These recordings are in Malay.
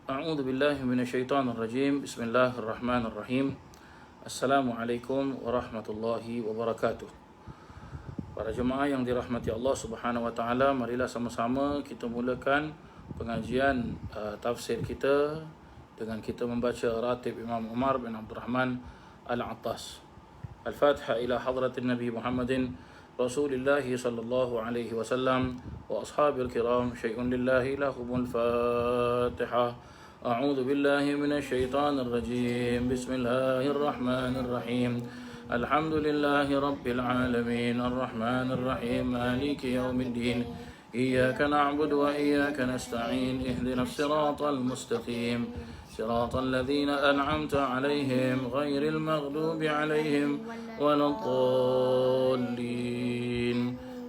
A'udzu billahi minasyaitonir rajim. Bismillahirrahmanirrahim. Assalamualaikum warahmatullahi wabarakatuh. Para jemaah yang dirahmati Allah Subhanahu wa taala, marilah sama-sama kita mulakan pengajian tafsir kita dengan kita membaca ratib Imam Umar bin Abdul Rahman Al-Attas. Al-Fatihah ila hadratin Nabi Muhammadin Rasulillah sallallahu alaihi wasallam wa ashabil kiram. Syai'un lillahi lahumul Fatihah. أعوذ بالله من الشيطان الرجيم. بسم الله الرحمن الرحيم. الحمد لله رب العالمين الرحمن الرحيم مالك يوم الدين. إياك نعبد وإياك نستعين. اهدنا الصراط المستقيم صراط الذين أنعمت عليهم غير المغضوب عليهم ولا الضالين.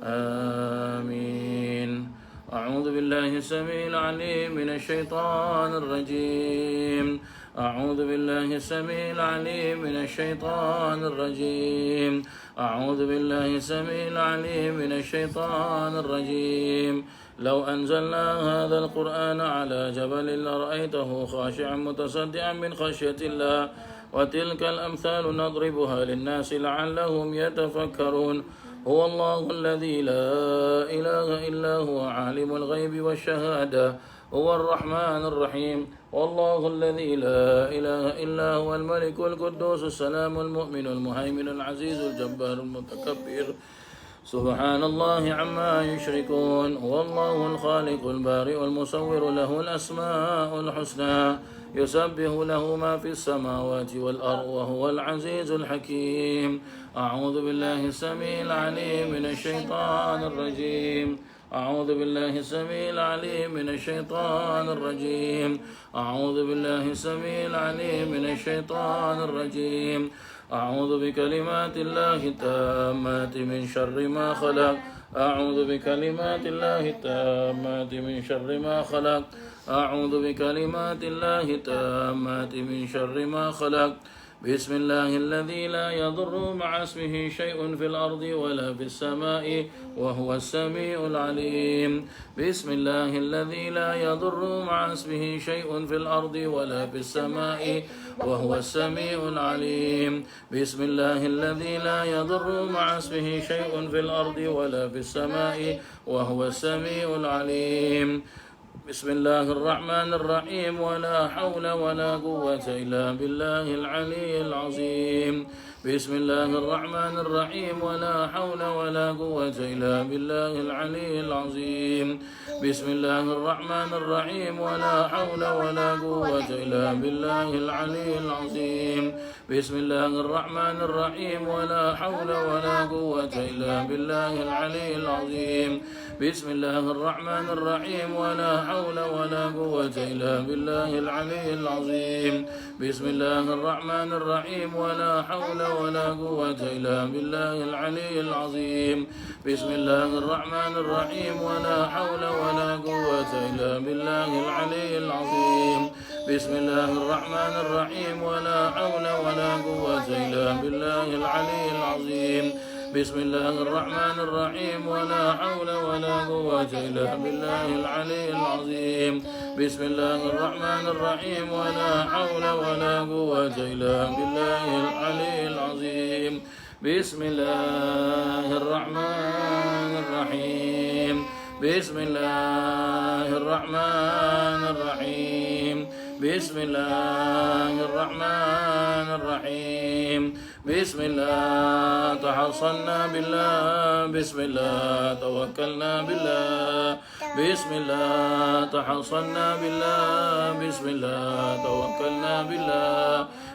آمين. أعوذ بالله السميع العليم من الشيطان الرجيم. أعوذ بالله السميع العليم من الشيطان الرجيم. أعوذ بالله السميع العليم من الشيطان الرجيم. لو أنزلنا هذا القرآن على جبل لرأيته خاشعا متصدعا من خشية الله وتلك الأمثال نضربها للناس لعلهم يتفكرون. هو الله الذي لا إله إلا هو عالم الغيب والشهادة هو الرحمن الرحيم. والله الذي لا إله إلا هو الملك القدوس السلام المؤمن المهيمن العزيز الجبار المتكبر. سبحان الله عما يشركون. هو الله الخالق البارئ المصور له الأسماء الحسنى يسبح له ما في السماوات والأرض وهو العزيز الحكيم. أعوذ بالله السميع العليم من الشيطان الرجيم. أعوذ بالله السميع العليم من الشيطان الرجيم. أعوذ بالله السميع العليم من الشيطان الرجيم. أعوذ بكلمات الله التامات من شر ما خلق. أعوذ بكلمات الله التامات من شر ما خلق. أعوذ بكلمات الله التامات من شر ما خلق. بسم الله الذي لا يضر مع اسمه شيء في الأرض ولا في السماء وهو السميع العليم. بسم الله الذي لا يضر مع اسمه شيء في الأرض ولا في السماء وهو السميع العليم. بسم الله الذي لا يضر مع اسمه شيء في الأرض ولا في السماء وهو السميع العليم. بسم الله الرحمن الرحيم. ولا حول ولا قوة إلا بالله العلي العظيم. بسم الله الرحمن الرحيم. ولا حول ولا قوة إلا بالله العلي العظيم. بسم الله الرحمن الرحيم. ولا حول ولا قوة إلا بالله العلي العظيم. بسم الله الرحمن الرحيم. ولا حول ولا قوة إلا بالله العلي العظيم. بسم الله الرحمن الرحيم. ولا حول ولا قوة إلا بالله العلي العظيم. بسم الله الرحمن الرحيم. ولا حول ولا قوة إلا بالله العلي العظيم. بسم الله الرحمن الرحيم. ولا حول ولا قوة إلا بالله العلي العظيم. بسم الله الرحمن الرحيم. ولا حول ولا قوة إلا بالله العلي العظيم. بسم الله الرحمن الرحيم. ولا حول ولا قوة إلا بالله العلي العظيم. بسم الله الرحمن الرحيم. ولا حول ولا قوة إلا بالله العلي العظيم. بسم الله الرحمن الرحيم. بسم الله الرحمن الرحيم. بسم الله الرحمن الرحيم. بسم الله تحصنا بالله. بسم الله توكلنا بالله. بسم الله تحصنا بالله. بسم الله توكلنا بالله.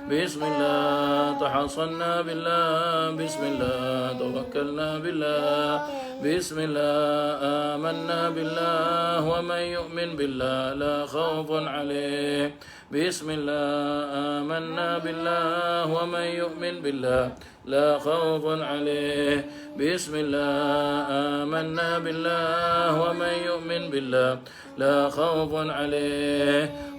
بسم الله تحصنا بالله. بسم الله توكلنا بالله. بسم الله آمنا بالله. ومن يؤمن بالله لا خوف عليه. بسم الله آمنا بالله. ومن يؤمن بالله لا خوف عليه. بسم الله آمنا بالله. ومن يؤمن بالله لا خوف عليه.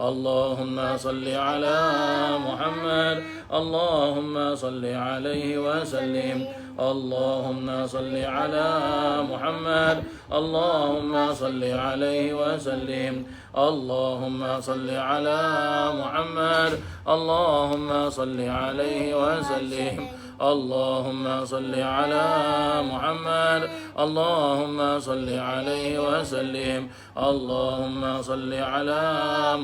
اللهم صل على محمد اللهم صل عليه وسلم اللهم صل على محمد اللهم صل عليه وسلم اللهم صل على محمد اللهم صل عليه وسلم اللهم صل على محمد اللهم صل عليه وسلم اللهم صل على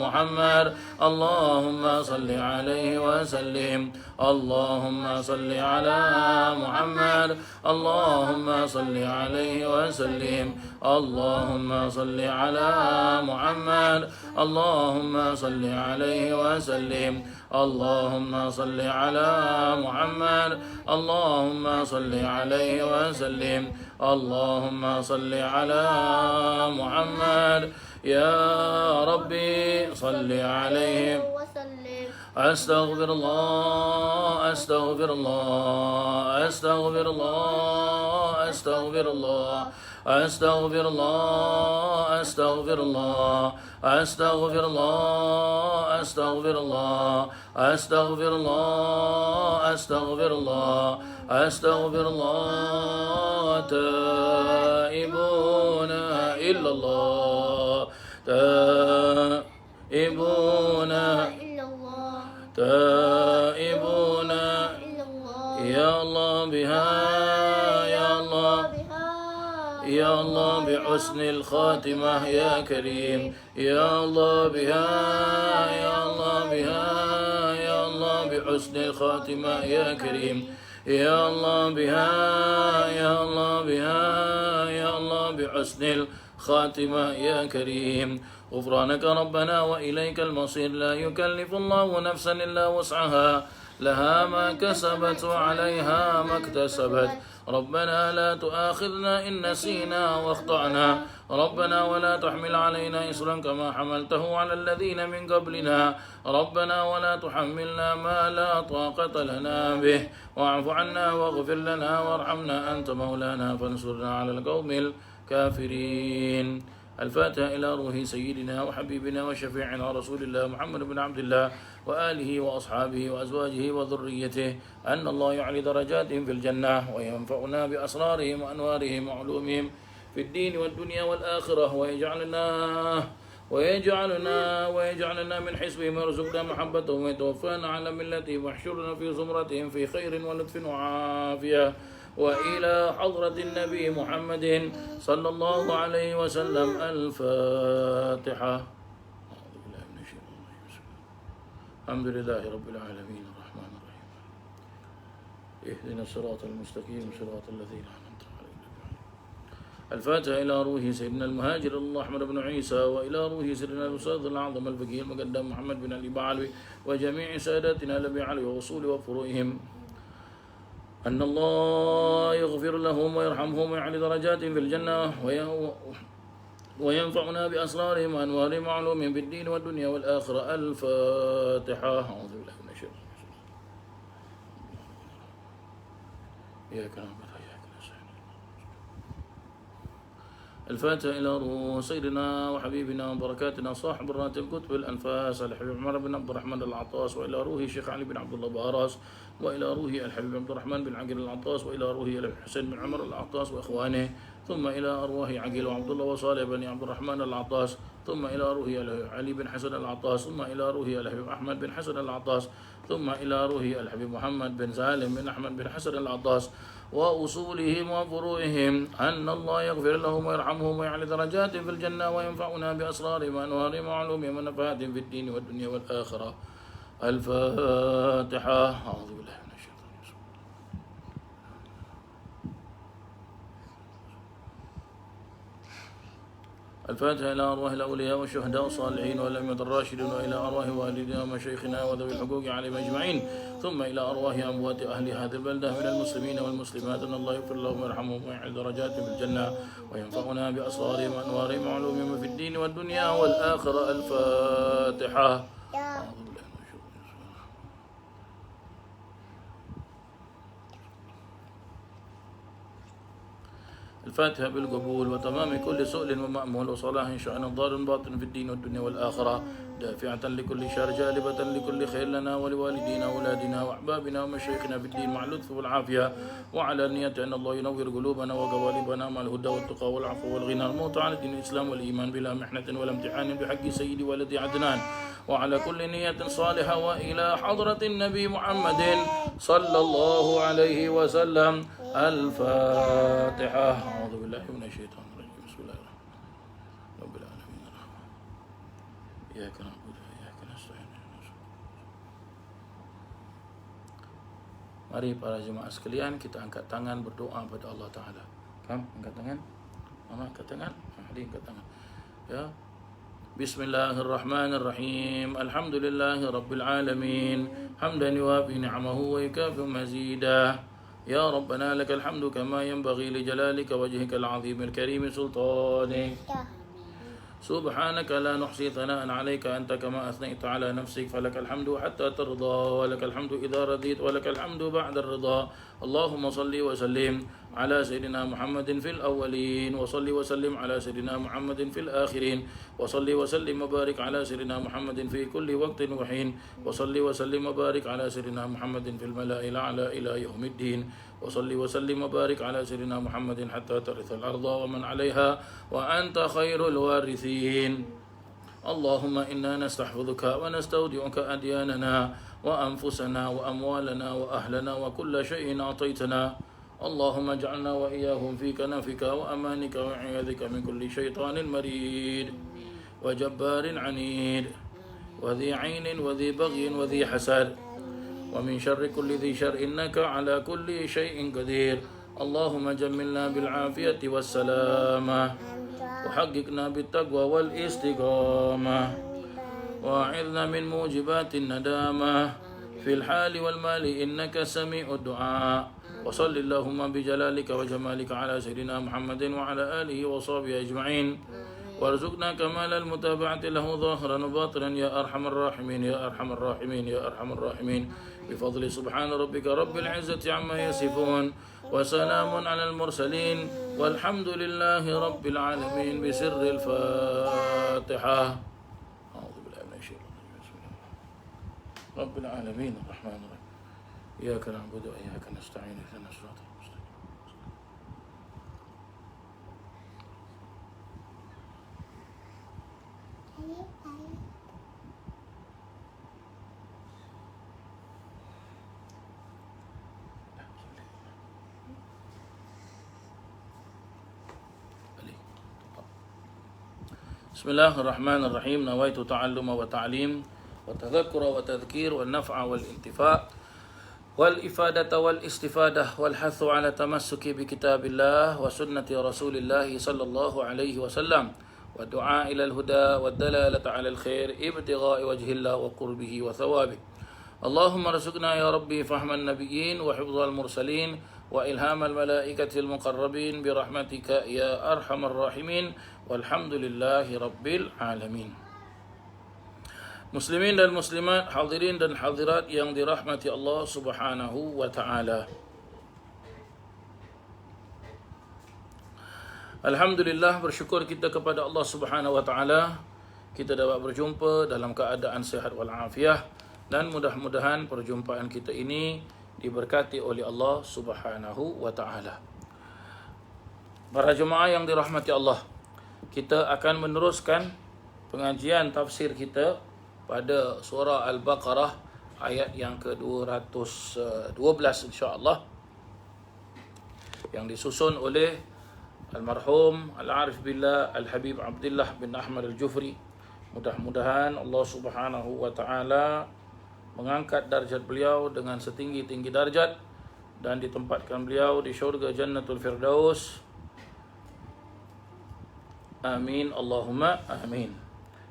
محمد اللهم صل عليه وسلم اللهم صل على محمد اللهم صل عليه وسلم اللهم صل على محمد اللهم صل عليه وسلم اللهم صل على محمد اللهم صل عليه وسلم اللهم صل على محمد يا ربي صل عليه أستغفر الله أستغفر الله أستغفر الله أستغفر الله أستغفر الله أستغفر الله أستغفر الله أستغفر الله أستغفر الله أستغفر الله أستغفر الله تائبون إلا الله تائبون تائبون يا الله بها يا الله يا الله بحسن الخاتمة يا كريم يا الله بها يا الله بها يا الله بحسن الخاتمة يا كريم يا الله بها يا الله بها يا الله بحسن الخاتمة يا كريم غفرانك ربنا وإليك المصير لا يكلف الله نفسا إلا وسعها لها ما كسبت وعليها ما اكتسبت ربنا لا تؤاخذنا إن نسينا واخطأنا ربنا ولا تحمل علينا إصرا كما حملته على الذين من قبلنا ربنا ولا تحملنا ما لا طاقة لنا به واعف عنا واغفر لنا وارحمنا أنت مولانا فانصرنا على القوم الكافرين الفاتحة إلى روح سيدنا وحبيبنا وشفيعنا رسول الله محمد بن عبد الله وآله وأصحابه وأزواجه وذريته أن الله يعلي درجاتهم في الجنة وينفعنا بأسرارهم وأنوارهم وعلومهم في الدين والدنيا والآخرة ويجعلنا من حسبهم ويرزقنا محبتهم ويتوفانا على ملتهم واحشرنا في زمرتهم في خير ولطف وعافية وإلى حضرة النبي محمد صلى الله عليه وسلم الفاتحة. أعوذ بالله من الشيطان الرجيم. الحمد لله رب العالمين الرحمن الرحيم اهدنا الصراط المستقيم صراط الذين أنعمت عليهم. الفاتحة إلى روح سيدنا المهاجر الله أحمد بن عيسى وإلى روح سيدنا الأستاذ الأعظم الفقيه المقدم محمد بن علي بعلوي وجميع ساداتنا لبي علي وأصول وفروعهم أن الله يغفر لهم ويرحمهم ويعلي درجاتهم في الجنة وينفعنا بأسرارهم وأنوارهم وعلومهم في الدين والدنيا والآخرة الفاتحة. أعوذ بالله من الشيطان الرجيم. إياك نعبد وإياك نستعين. الفاتحة إلى روح سيدنا وحبيبنا وبركاتنا صاحب الراتب كتب الأنفاس الحبيب عمر بن عبد الرحمن العطاس وإلى روح الشيخ علي بن عبد الله باراس وإلى روح الحبيب عبد الرحمن بن عقيل العطاس وإلى روح الحسين بن عمر العطاس وإخوانه ثم إلى أرواح عقيل وعبد الله وصالح بن عبد الرحمن العطاس ثم إلى روح علي بن حسن العطاس ثم إلى روح الحبيب أحمد بن حسن العطاس ثم إلى روح الحبيب محمد بن سالم بن أحمد بن حسن العطاس وأصولهم وفروعهم أن الله يغفر لهم ويرحمهم ويعلي درجاتهم في الجنة وينفعنا بأسرارهم وأنوارهم وعلومهم ونفعاتهم في الدين والدنيا والآخرة الفاتحة. أعوذ بالله من الشيطان الرجيم. الفاتحة إلى أرواح الأولياء والشهداء والصالحين والأئمة الراشدين وإلى أرواح والدينا ومشايخنا وذوي الحقوق عليهم أجمعين ثم إلى أرواح أموات أهل هذه البلدة من المسلمين والمسلمات أن الله يغفر لهم ويرحمهم ويعلي درجاتهم في الجنة وينفعنا بأسرارهم وأنوارهم وعلومهم في الدين والدنيا والآخرة الفاتحة. الفاتحة بالقبول وتمام كل سؤل ومأمول وصلاح شأن ضار باطن في الدين والدنيا والآخرة دافعة لكل شر جالبة لكل خير لنا ولوالدينا وأولادنا وأحبابنا ومشايخنا في الدين مع اللطف والعافية وعلى نية أن الله ينور قلوبنا وقوالبنا مع الهدى والتقى والعفو والغنى الموت على دين الإسلام والإيمان بلا محنة ولا امتحان بحق سيدي ولد عدنان وعلى كل نية صالحة وإلى حضرة النبي محمد صلى الله عليه وسلم. الفاتحة. أعوذ بالله من الشيطان الرجيم. بسم الله الرحمن الرحيم. رب العالمين الرحمن إياك نعبد وإياك نستعين. Mari para jemaah sekalian, kita angkat tangan berdoa pada Allah Ta'ala. Kam, angkat tangan. Mama, angkat tangan. Ali, angkat tangan. Ya. Bismillahirrahmanirrahim. Alhamdulillahi Rabbil Alamin. Hamdan yuwafi ni'amahu wa yukafi mazidah. Ya Rabbana lakal hamdu kama yanbaghi li jalalika wajhika al-azim al-karim sultanik. سبحانك لا نحصي ثناء عليك أنت كما أثنيت على نفسك فلك الحمد حتى ترضى ولك الحمد إذا رضيت ولك الحمد بعد الرضا. اللهم صل وسلم على سيدنا محمد في الأولين وصل وسلم على سيدنا محمد في الآخرين وصل وسلم وبارك على سيدنا محمد في كل وقت وحين وصل وسلم وبارك على سيدنا محمد في الملأ الأعلى إلى يوم الدين وصل وسلم وبارك على سيدنا محمد حتى ترث الأرض ومن عليها وأنت خير الوارثين. اللهم إنا نستحفظك ونستودعك أدياننا وأنفسنا وأموالنا وأهلنا وكل شيء أعطيتنا. اللهم اجعلنا وإياهم في كنفك وأمانك وعياذك من كل شيطان مريد وجبار عنيد وذي عين وذي بغي وذي حسد ومن شر كل ذي شر إنك على كل شيء قدير. اللهم جملنا بالعافية والسلامة وحققنا بالتقوى والاستقامة وأعذنا من موجبات الندامة في الحال والمال إنك سميع الدعاء. وصل اللهم بجلالك وجمالك على سيدنا محمد وعلى آله وصحبه أجمعين وارزقنا كمال المتابعة له ظاهرا وباطنا يا أرحم الراحمين يا أرحم الراحمين يا أرحم الراحمين بفضل سبحان ربك رب العزة عما يصفون وسلام على المرسلين والحمد لله رب العالمين بسر الفاتحة. أعوذ بالله من الشيطان الرجيم. رب العالمين الرحمن الرحيم إياك نعبد وإياك نستعين اهدنا الصراط المستقيم. بسم الله الرحمن الرحيم. نويت تعلم وتعليم وتذكر وتذكير والنفع والانتفاع والإفادة والاستفادة والحث على التمسك بكتاب الله وسنة رسول الله صلى الله عليه وسلم والدعاء إلى الهدى والدلالة على الخير ابتغاء وجه الله وقربه وثوابه. اللهم ارزقنا يا ربي فهم النبيين وحفظ المرسلين وإلهام الملائكة المقربين برحمتك يا أرحم الراحمين والحمد لله رب العالمين. Muslimin dan muslimat, hadirin dan hadirat yang dirahmati Allah Subhanahu wa taala. Alhamdulillah, bersyukur kita kepada Allah Subhanahu wa taala kita dapat berjumpa dalam keadaan sehat wal afiah dan mudah-mudahan perjumpaan kita ini diberkati oleh Allah Subhanahu wa taala. Para jemaah yang dirahmati Allah, kita akan meneruskan pengajian tafsir kita pada surah Al-Baqarah ayat yang ke-212 insya-Allah yang disusun oleh almarhum Al-Arif Billah Al-Habib Abdullah bin Ahmad Al-Jufri. Mudah-mudahan Allah Subhanahu wa taala mengangkat darjat beliau dengan setinggi-tinggi darjat dan ditempatkan beliau di syurga Jannatul Firdaus. Amin Allahumma amin.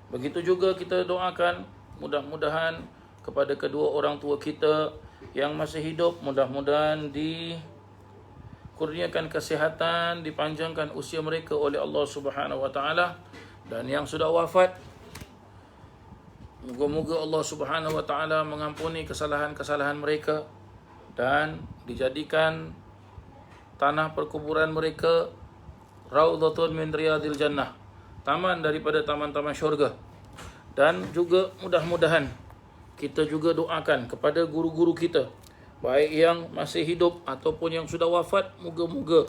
Begitu juga kita doakan mudah-mudahan kepada kedua orang tua kita yang masih hidup, mudah-mudahan dikurniakan kesihatan, dipanjangkan usia mereka oleh Allah Subhanahu wa taala, dan yang sudah wafat moga-moga Allah Subhanahu wa taala mengampuni kesalahan-kesalahan mereka dan dijadikan tanah perkuburan mereka raudhatun min riyadil jannah, taman daripada taman-taman syurga. Dan juga mudah-mudahan kita juga doakan kepada guru-guru kita, baik yang masih hidup ataupun yang sudah wafat. Moga-moga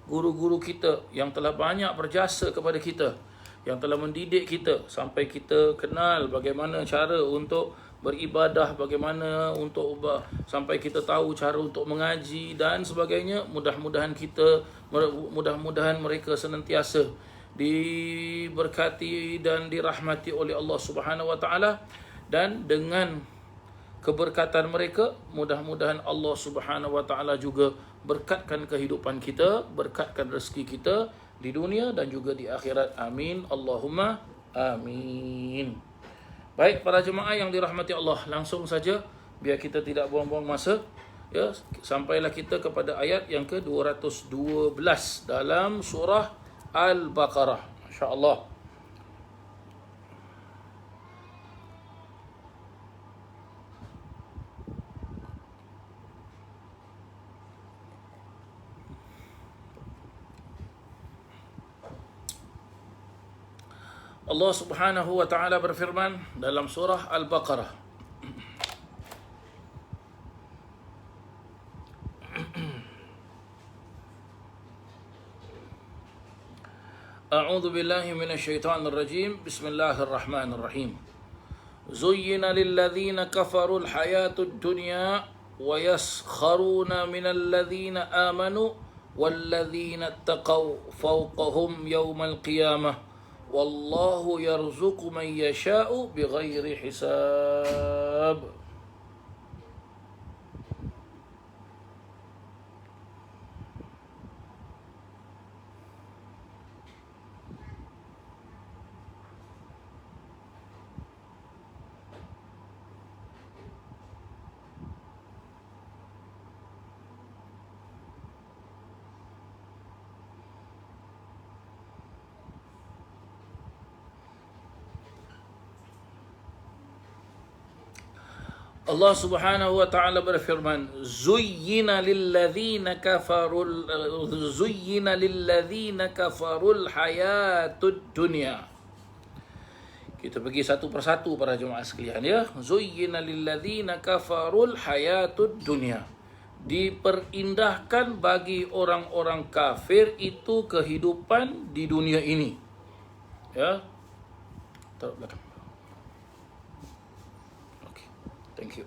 guru-guru kita yang telah banyak berjasa kepada kita, yang telah mendidik kita sampai kita kenal bagaimana cara untuk beribadah, bagaimana untuk sampai kita tahu cara untuk mengaji dan sebagainya. Mudah-mudahan mereka senantiasa diberkati dan dirahmati oleh Allah Subhanahu wa taala, dan dengan keberkatan mereka mudah-mudahan Allah Subhanahu wa taala juga berkatkan kehidupan kita, berkatkan rezeki kita di dunia dan juga di akhirat. Amin Allahumma amin. Baik para jemaah yang dirahmati Allah, langsung saja biar kita tidak buang-buang masa, ya, sampailah kita kepada ayat yang ke-212 dalam surah Al-Baqarah. Masya-Allah. Allah Subhanahu wa taala berfirman dalam surah Al-Baqarah, A'udzu billahi minasyaitonir rajim. Bismillahirrahmanirrahim. Zuyyina lilladzina kafarul hayatud dunya wa yaskharuna minal ladzina amanu walladzina ittaqaw fawqahum yawmal qiyamah wallahu yarzuqu man yasha'u bighairi hisab. Allah Subhanahu wa taala berfirman, zuyyina lilladzina kafarul hayatud dunya. Kita pergi satu persatu para jemaah sekalian, ya. Zuyyina lilladzina kafarul hayatud dunya. Diperindahkan bagi orang-orang kafir itu kehidupan di dunia ini. Ya. Taruh belakang. Thank you.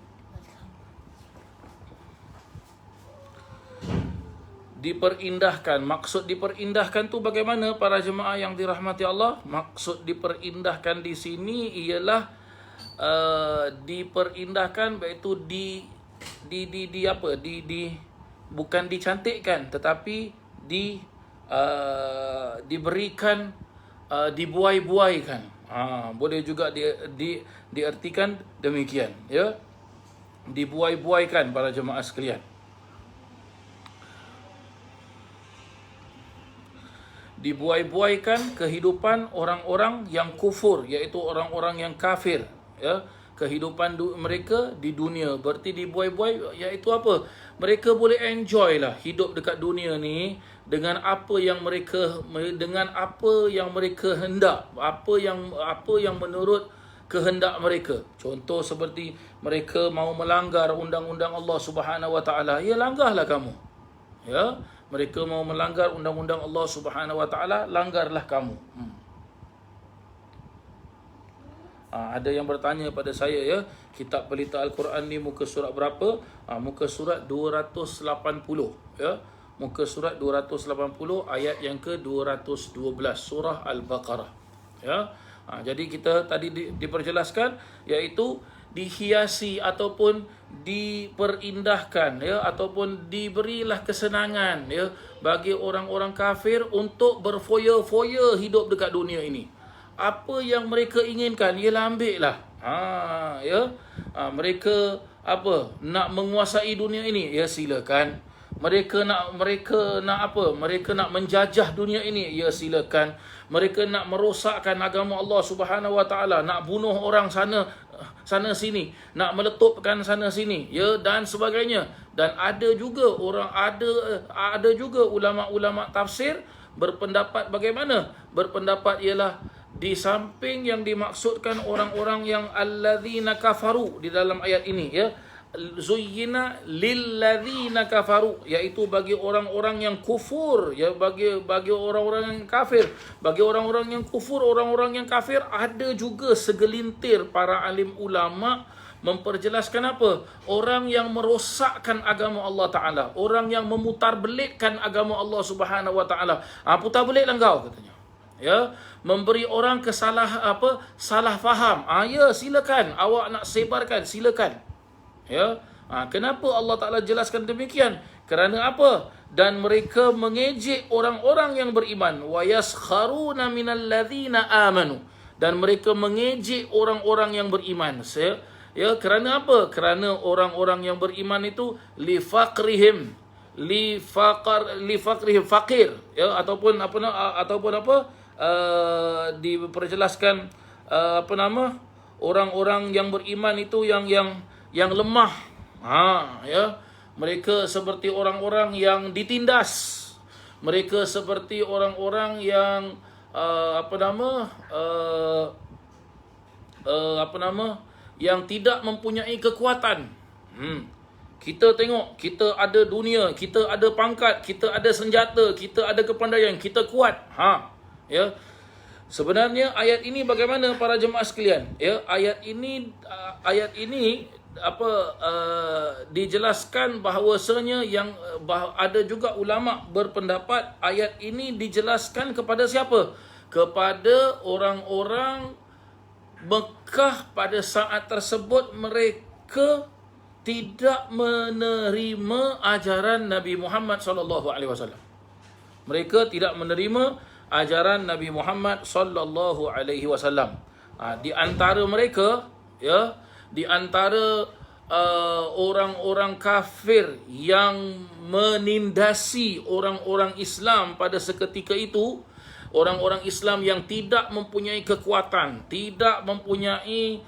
Diperindahkan. Maksud diperindahkan tu bagaimana para jemaah yang dirahmati Allah? Maksud diperindahkan di sini ialah diperindahkan, iaitu bukan dicantikkan, tetapi diberikan, dibuai-buaikan. Boleh juga diartikan demikian, ya. Dibuai-buaikan para jemaah sekalian. Dibuai-buaikan kehidupan orang-orang yang kufur, iaitu orang-orang yang kafir, ya. Kehidupan mereka di dunia berarti dibuai-buai, iaitu apa? Mereka boleh enjoy lah hidup dekat dunia ni dengan apa yang mereka hendak, apa yang menurut kehendak mereka. Contoh seperti mereka mau melanggar undang-undang Allah Subhanahu wa taala, ya langgarlah kamu. Ya, mereka mau melanggar undang-undang Allah Subhanahu wa taala, langgarlah kamu. Ada yang bertanya pada saya, ya, kitab pelita Al-Quran ni muka surat berapa? Muka surat 280, ya. Muka surat 280 ayat yang ke-212 surah Al-Baqarah, ya. Jadi kita tadi diperjelaskan, iaitu dihiasi ataupun diperindahkan, ya, ataupun diberilah kesenangan, ya, bagi orang-orang kafir untuk berfoya-foya hidup dekat dunia ini. Apa yang mereka inginkan, ialah ambil lah. Ya. Mereka apa? Nak menguasai dunia ini, ya silakan. Mereka nak apa? Mereka nak menjajah dunia ini, ya silakan. Mereka nak merosakkan agama Allah Subhanahu wa taala, nak bunuh orang sana sini, nak meletupkan sana sini, ya, dan sebagainya. Dan ada juga ulama-ulama tafsir Berpendapat bagaimana? Berpendapat ialah di samping yang dimaksudkan orang-orang yang alladzina kafaru di dalam ayat ini, ya, zuyyina lilladzina kafaru, iaitu bagi orang-orang yang kufur, ya, bagi orang-orang yang kafir, bagi orang-orang yang kufur, orang-orang yang kafir. Ada juga segelintir para alim ulama memperjelaskan apa? Orang yang merosakkan agama Allah Ta'ala, orang yang memutarbelitkan agama Allah Subhanahu Wa Ta'ala. Putar belitlah kau, katanya, ya, memberi orang salah faham. Ya, silakan, awak nak sebarkan, silakan, ya. Kenapa Allah Ta'ala jelaskan demikian? Kerana apa? Dan mereka mengejek orang-orang yang beriman. Wa yaskharuna minal ladzina amanu, dan mereka mengejek orang-orang yang beriman. Ya, kerana apa? Kerana orang-orang yang beriman itu li faqrihim fakir, ya, ataupun diperjelaskan orang-orang yang beriman itu yang lemah. Ya, mereka seperti orang-orang yang ditindas. Mereka seperti orang-orang yang yang tidak mempunyai kekuatan. Kita tengok, kita ada dunia, kita ada pangkat, kita ada senjata, kita ada kepandaian, kita kuat. Ya. Sebenarnya ayat ini bagaimana para jemaah sekalian? Ya, ayat ini dijelaskan bahawasanya ada juga ulama berpendapat ayat ini dijelaskan kepada siapa? Kepada orang-orang Mekah pada saat tersebut. Mereka tidak menerima ajaran Nabi Muhammad SAW. Mereka tidak menerima ajaran Nabi Muhammad SAW. Di antara mereka, ya, di antara orang-orang kafir yang menindasi orang-orang Islam pada seketika itu, orang-orang Islam yang tidak mempunyai kekuatan, tidak mempunyai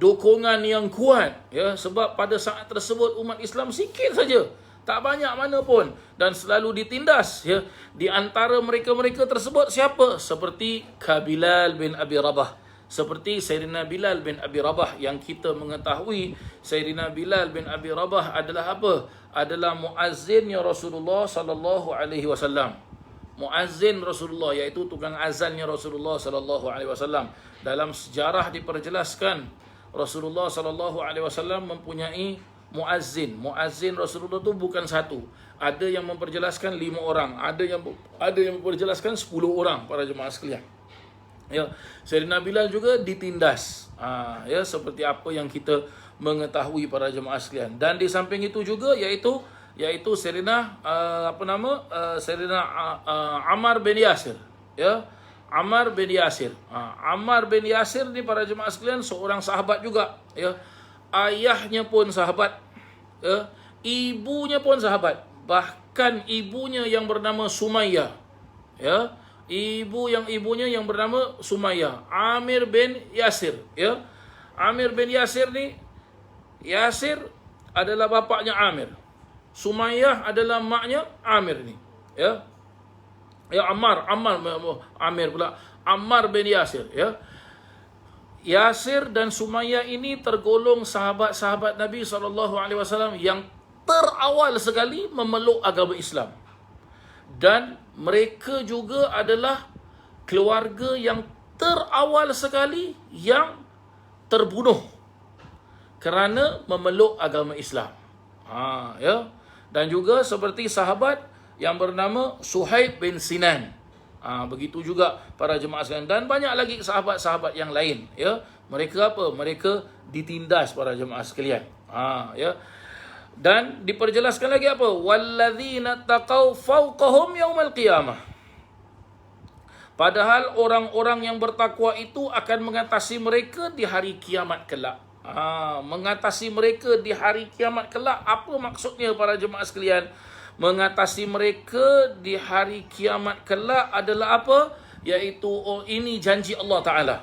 dokongan yang kuat, ya, sebab pada saat tersebut umat Islam sikit saja, tak banyak mana pun, dan selalu ditindas, ya. Di antara mereka-mereka tersebut siapa? Seperti Bilal bin Abi Rabah, seperti Sayyidina Bilal bin Abi Rabah, yang kita mengetahui Sayyidina Bilal bin Abi Rabah adalah apa? Adalah muazzinnya Rasulullah sallallahu alaihi wasallam. Muazzin Rasulullah, iaitu tukang azannya Rasulullah sallallahu alaihi wasallam. Dalam sejarah diperjelaskan Rasulullah sallallahu alaihi wasallam mempunyai muazzin. Muazzin Rasulullah tu bukan satu. Ada yang memperjelaskan 5 orang, ada yang memperjelaskan 10 orang para jemaah sekalian. Ya, Sayyidina Bilal juga ditindas. Ya, seperti apa yang kita mengetahui para jemaah sekalian. Dan di samping itu juga iaitu Sayyidina Sayyidina Ammar bin Yasir, ya, Ammar bin Yasir. Ammar bin Yasir ni para jemaah sekalian seorang sahabat juga, ya. Ayahnya pun sahabat, ya. Ibunya pun sahabat. Bahkan ibunya yang bernama Sumayyah, ya. Ibunya yang bernama Sumayyah, Amir bin Yasir, ya. Amir bin Yasir ni, Yasir adalah bapaknya Amir, Sumayyah adalah maknya Amir ni, ya. Ya, Amir pula, Ammar bin Yasir, ya. Yasir dan Sumayyah ini tergolong sahabat-sahabat Nabi SAW yang terawal sekali memeluk agama Islam. Dan mereka juga adalah keluarga yang terawal sekali yang terbunuh kerana memeluk agama Islam. Ya. Dan juga seperti sahabat yang bernama Suhaib bin Sinan. Begitu juga para jemaah sekalian, dan banyak lagi sahabat-sahabat yang lain, ya. Mereka apa? Mereka ditindas para jemaah sekalian. Ya. Dan diperjelaskan lagi apa? Walladzina taqaw fawqahum yaumal qiyamah. Padahal orang-orang yang bertakwa itu akan mengatasi mereka di hari kiamat kelak. Mengatasi mereka di hari kiamat kelak. Apa maksudnya para jemaah sekalian? Mengatasi mereka di hari kiamat kelak adalah apa? Iaitu ini janji Allah Ta'ala.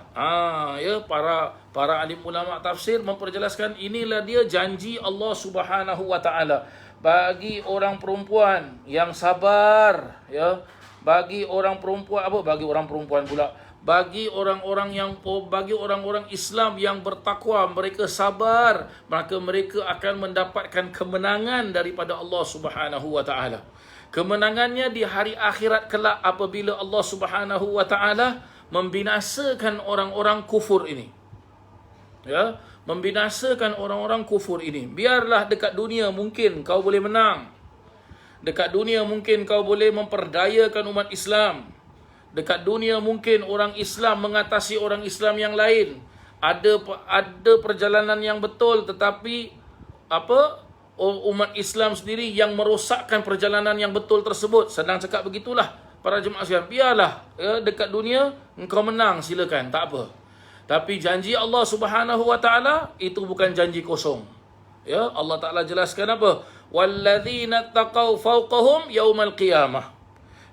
Ya, para alim ulama tafsir memperjelaskan inilah dia janji Allah Subhanahu Wa Ta'ala. bagi orang perempuan yang sabar, ya, bagi orang perempuan bagi orang perempuan pula, bagi orang-orang Islam yang bertakwa, mereka sabar, maka mereka akan mendapatkan kemenangan daripada Allah Subhanahu wa taala. Kemenangannya di hari akhirat kelak apabila Allah Subhanahu wa taala membinasakan orang-orang kufur ini. Ya, membinasakan orang-orang kufur ini. Biarlah dekat dunia mungkin kau boleh menang. Dekat dunia mungkin kau boleh memperdayakan umat Islam. Dekat dunia mungkin orang Islam mengatasi orang Islam yang lain. Ada perjalanan yang betul, tetapi umat Islam sendiri yang merosakkan perjalanan yang betul tersebut. Senang cakap begitulah para jemaah sekalian. Biarlah, ya, dekat dunia engkau menang, silakan, tak apa. Tapi janji Allah Subhanahu wa taala itu bukan janji kosong. Ya, Allah Taala jelaskan apa? Walladzina taqaw fawqahum yaumal qiyamah.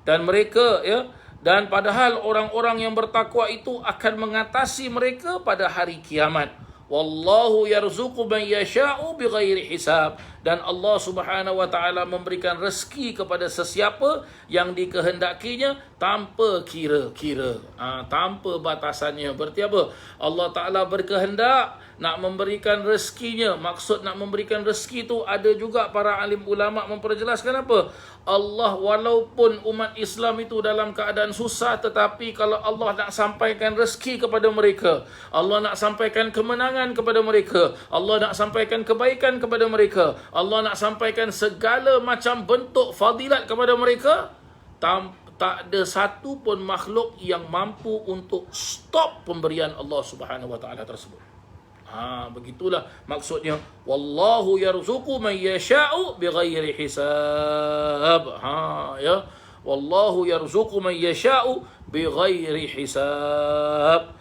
Dan mereka, ya, dan padahal orang-orang yang bertakwa itu akan mengatasi mereka pada hari kiamat. Wallahu yarzuqu man yasha'u bighairi hisab. Dan Allah Subhanahu wa taala memberikan rezeki kepada sesiapa yang dikehendakinya tanpa kira-kira, tanpa batasannya. Berarti apa? Allah Taala berkehendak nak memberikan rezekinya. Maksud nak memberikan rezeki itu, ada juga para alim ulama memperjelaskan apa? Allah, walaupun umat Islam itu dalam keadaan susah, tetapi kalau Allah nak sampaikan rezeki kepada mereka, Allah nak sampaikan kemenangan kepada mereka, Allah nak sampaikan kebaikan kepada mereka, Allah nak sampaikan segala macam bentuk fadilat kepada mereka, tak ada satu pun makhluk yang mampu untuk stop pemberian Allah Subhanahu wa taala tersebut. Begitulah maksudnya, wallahu yarzuqu man yasha'u bighairi hisab. Ya, wallahu yarzuqu man yasha'u bighairi hisab.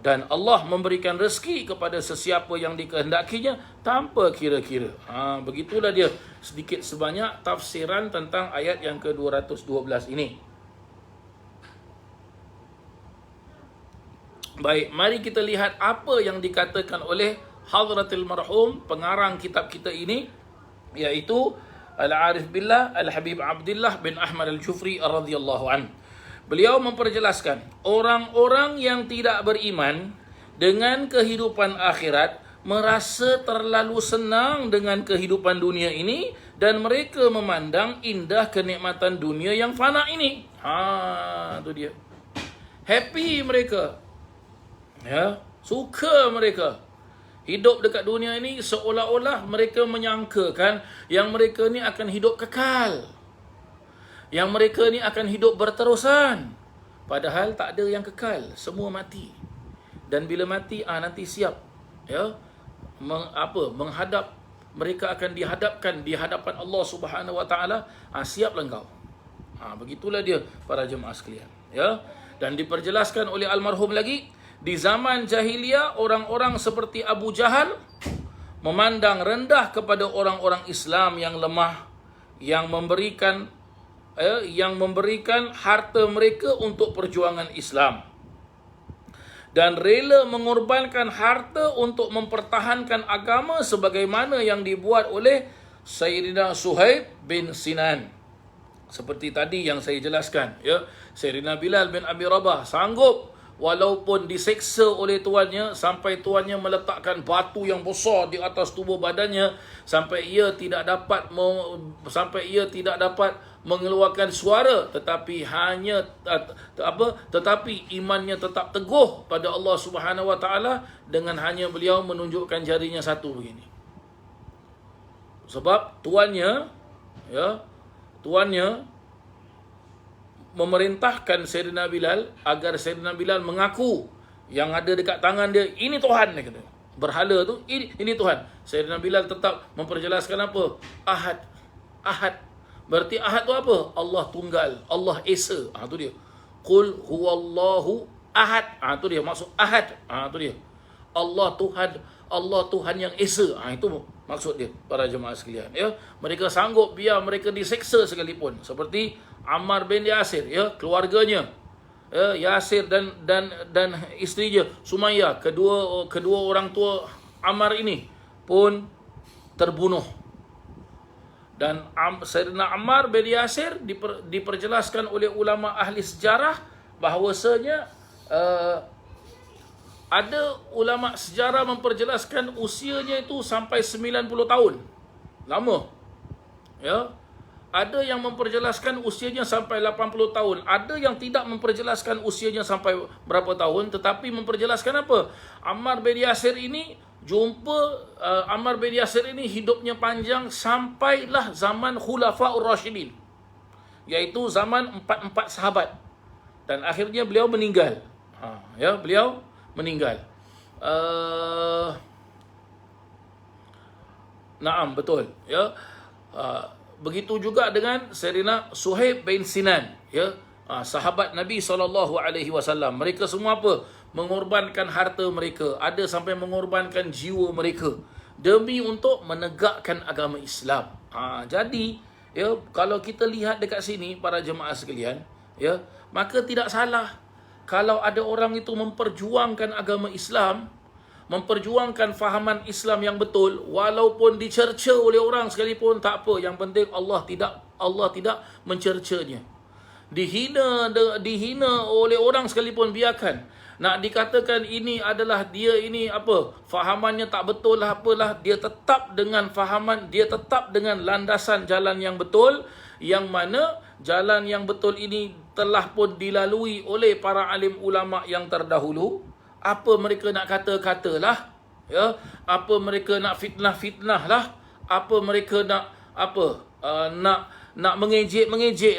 Dan Allah memberikan rezeki kepada sesiapa yang dikehendakinya tanpa kira-kira. Begitulah dia sedikit sebanyak tafsiran tentang ayat yang ke-212 ini. Baik, mari kita lihat apa yang dikatakan oleh Hadratil Marhum, pengarang kitab kita ini, iaitu Al-Arif Billah Al-Habib Abdullah bin Ahmad Al-Jufri radhiyallahu an. Beliau memperjelaskan, orang-orang yang tidak beriman dengan kehidupan akhirat merasa terlalu senang dengan kehidupan dunia ini, dan mereka memandang indah kenikmatan dunia yang fana ini. Itu dia. Happy mereka. Ya, suka mereka hidup dekat dunia ini, seolah-olah mereka menyangkakan yang mereka ni akan hidup kekal, yang mereka ni akan hidup berterusan. Padahal tak ada yang kekal, semua mati. Dan bila mati, nanti siap, ya, menghadap, mereka akan dihadapkan di hadapan Allah Subhanahu wa taala. Siaplah engkau. Begitulah dia para jemaah sekalian, ya. Dan diperjelaskan oleh almarhum lagi, di zaman jahiliyah, orang-orang seperti Abu Jahal memandang rendah kepada orang-orang Islam yang lemah, yang memberikan harta mereka untuk perjuangan Islam, dan rela mengorbankan harta untuk mempertahankan agama sebagaimana yang dibuat oleh Sayyidina Suhaib bin Sinan. Seperti tadi yang saya jelaskan, ya, Sayyidina Bilal bin Abi Rabah sanggup walaupun diseksa oleh tuannya, sampai tuannya meletakkan batu yang besar di atas tubuh badannya, sampai ia tidak dapat mengeluarkan suara, tetapi imannya tetap teguh pada Allah Subhanahu wa taala dengan hanya beliau menunjukkan jarinya satu begini. Sebab tuannya memerintahkan Sayyidina Bilal agar Sayyidina Bilal mengaku yang ada dekat tangan dia, ini Tuhan, dia kata. Berhala tu, ini Tuhan. Sayyidina Bilal tetap memperjelaskan apa? Ahad. Berarti ahad tu apa? Allah tunggal, Allah esa. Tu dia. Qul huwallahu ahad. Tu dia maksud ahad. Tu dia. Allah Tuhan yang esa. Itu maksud dia para jemaah sekalian, ya. Mereka sanggup biar mereka diseksa sekalipun, seperti Ammar bin Yasir, ya, keluarganya, ya, Yasir dan isterinya Sumayyah, kedua orang tua Ammar ini pun terbunuh. Dan Sayyidina Ammar bin Yasir diperjelaskan oleh ulama ahli sejarah bahawasanya ada ulama sejarah memperjelaskan usianya itu sampai 90 tahun. Lama. Ya. Ada yang memperjelaskan usianya sampai 80 tahun. Ada yang tidak memperjelaskan usianya sampai berapa tahun, tetapi memperjelaskan apa? Ammar bin Yasir ini Ammar bin Yasir ini hidupnya panjang sampailah zaman Khulafaur Rasyidin, iaitu zaman 4 sahabat. Dan akhirnya beliau meninggal. Beliau meninggal. Naam, betul. Ya. Begitu juga dengan Sayyidina Suhaib bin Sinan, ya, sahabat Nabi SAW. Mereka semua apa? Mengorbankan harta mereka, ada sampai mengorbankan jiwa mereka demi untuk menegakkan agama Islam. Jadi, ya, kalau kita lihat dekat sini para jemaah sekalian, ya, maka tidak salah kalau ada orang itu memperjuangkan agama Islam, memperjuangkan fahaman Islam yang betul, walaupun dicerca oleh orang sekalipun tak apa, yang penting Allah tidak mencercanya. Dihina oleh orang sekalipun biarkan. Nak dikatakan ini adalah dia ini apa, fahamannya tak betul lah apalah, dia tetap dengan fahaman, dia tetap dengan landasan jalan yang betul, yang mana jalan yang betul ini telah pun dilalui oleh para alim ulama yang terdahulu. Apa mereka nak kata-katalah, ya, apa mereka nak fitnah lah, apa mereka nak nak mengejek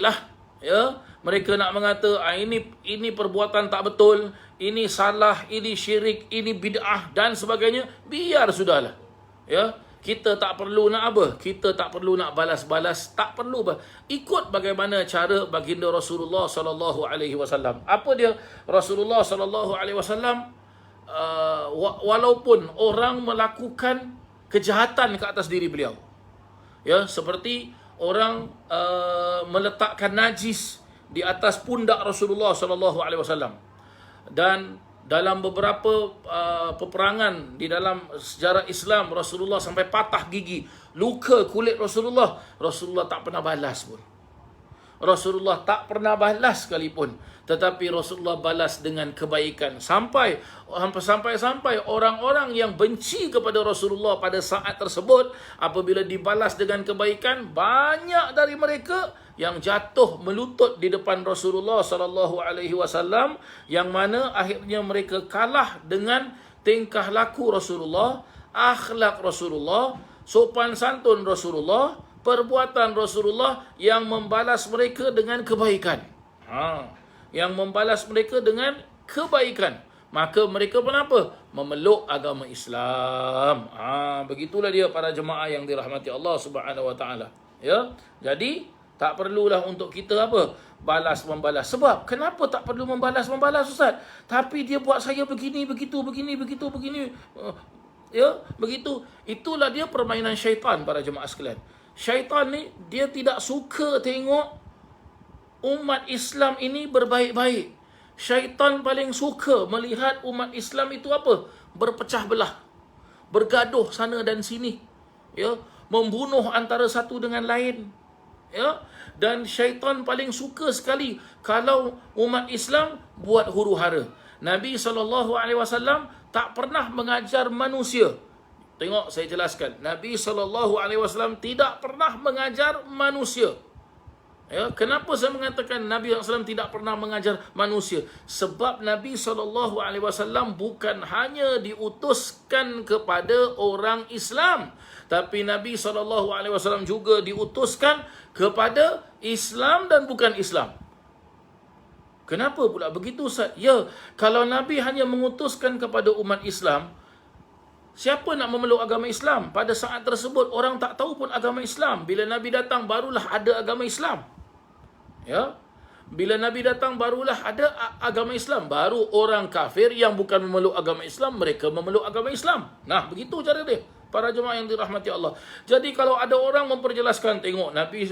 lah, ya, mereka nak mengata ini perbuatan tak betul, ini salah, ini syirik, ini bid'ah dan sebagainya, biar sudahlah, ya. Kita tak perlu nak apa? Kita tak perlu nak balas-balas, tak perlu ikut bagaimana cara baginda Rasulullah sallallahu alaihi wasallam. Apa dia Rasulullah sallallahu alaihi wasallam? Walaupun orang melakukan kejahatan ke atas diri beliau, ya, seperti orang meletakkan najis di atas pundak Rasulullah sallallahu alaihi wasallam, dan dalam beberapa peperangan di dalam sejarah Islam, Rasulullah sampai patah gigi, luka kulit Rasulullah tak pernah balas pun. Rasulullah tak pernah balas sekalipun, tetapi Rasulullah balas dengan kebaikan. Sampai orang-orang yang benci kepada Rasulullah pada saat tersebut, apabila dibalas dengan kebaikan, banyak dari mereka yang jatuh melutut di depan Rasulullah sallallahu alaihi wasallam, yang mana akhirnya mereka kalah dengan tingkah laku Rasulullah, akhlak Rasulullah, sopan santun Rasulullah, perbuatan Rasulullah yang membalas mereka dengan kebaikan. Yang membalas mereka dengan kebaikan. Maka mereka pun apa? Memeluk agama Islam. Begitulah dia para jemaah yang dirahmati Allah Subhanahu wa taala. Ya. Jadi tak perlulah untuk kita apa? Balas-membalas. Sebab kenapa tak perlu membalas-membalas, Ustaz? Tapi dia buat saya begini, begitu, begini. Ya, begitu. Itulah dia permainan syaitan para jemaah sekalian. Syaitan ni dia tidak suka tengok umat Islam ini berbaik-baik. Syaitan paling suka melihat umat Islam itu apa? Berpecah belah, bergaduh sana dan sini, ya, membunuh antara satu dengan lain, ya. Dan syaitan paling suka sekali kalau umat Islam buat huru-hara. Nabi SAW tak pernah mengajar manusia. Tengok, saya jelaskan. Nabi SAW tidak pernah mengajar manusia. Ya, kenapa saya mengatakan Nabi SAW tidak pernah mengajar manusia? Sebab Nabi SAW bukan hanya diutuskan kepada orang Islam, tapi Nabi SAW juga diutuskan kepada Islam dan bukan Islam. Kenapa pula begitu, Ustaz? Ya, kalau Nabi hanya mengutuskan kepada umat Islam, siapa nak memeluk agama Islam? Pada saat tersebut orang tak tahu pun agama Islam. Bila Nabi datang barulah ada agama Islam. Ya. Bila Nabi datang barulah ada agama Islam. Baru orang kafir yang bukan memeluk agama Islam, mereka memeluk agama Islam. Nah, begitu cara dia. Para jemaah yang dirahmati Allah. Jadi kalau ada orang memperjelaskan, tengok Nabi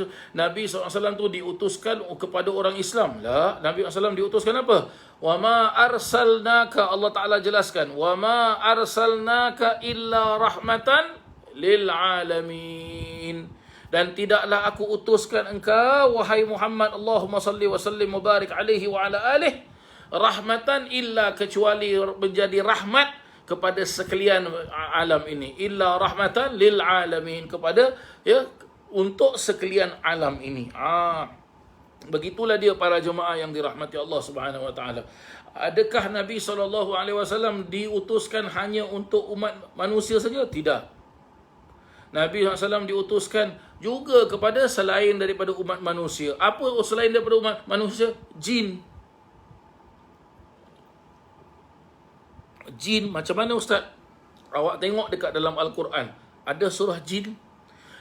SAW tu diutuskan kepada orang Islam. Lah, Nabi SAW diutuskan apa? Wa ma arsalnaka, Allah Ta'ala jelaskan, wa ma arsalnaka illa rahmatan lil alamin. Dan tidaklah aku utuskan engkau wahai Muhammad, Allahumma salli wa sallim wa barik alaihi wa ala alihi, rahmatan illa kecuali menjadi rahmat kepada sekalian alam ini, illa rahmatan lil alamin, kepada untuk sekalian alam ini. Begitulah dia para jemaah yang dirahmati Allah Subhanahu wa taala. Adakah Nabi SAW diutuskan hanya untuk umat manusia saja? Tidak. Nabi SAW diutuskan juga kepada selain daripada umat manusia. Apa selain daripada umat manusia? Jin. Jin macam mana Ustaz? Awak tengok dekat dalam Al-Quran, ada surah jin.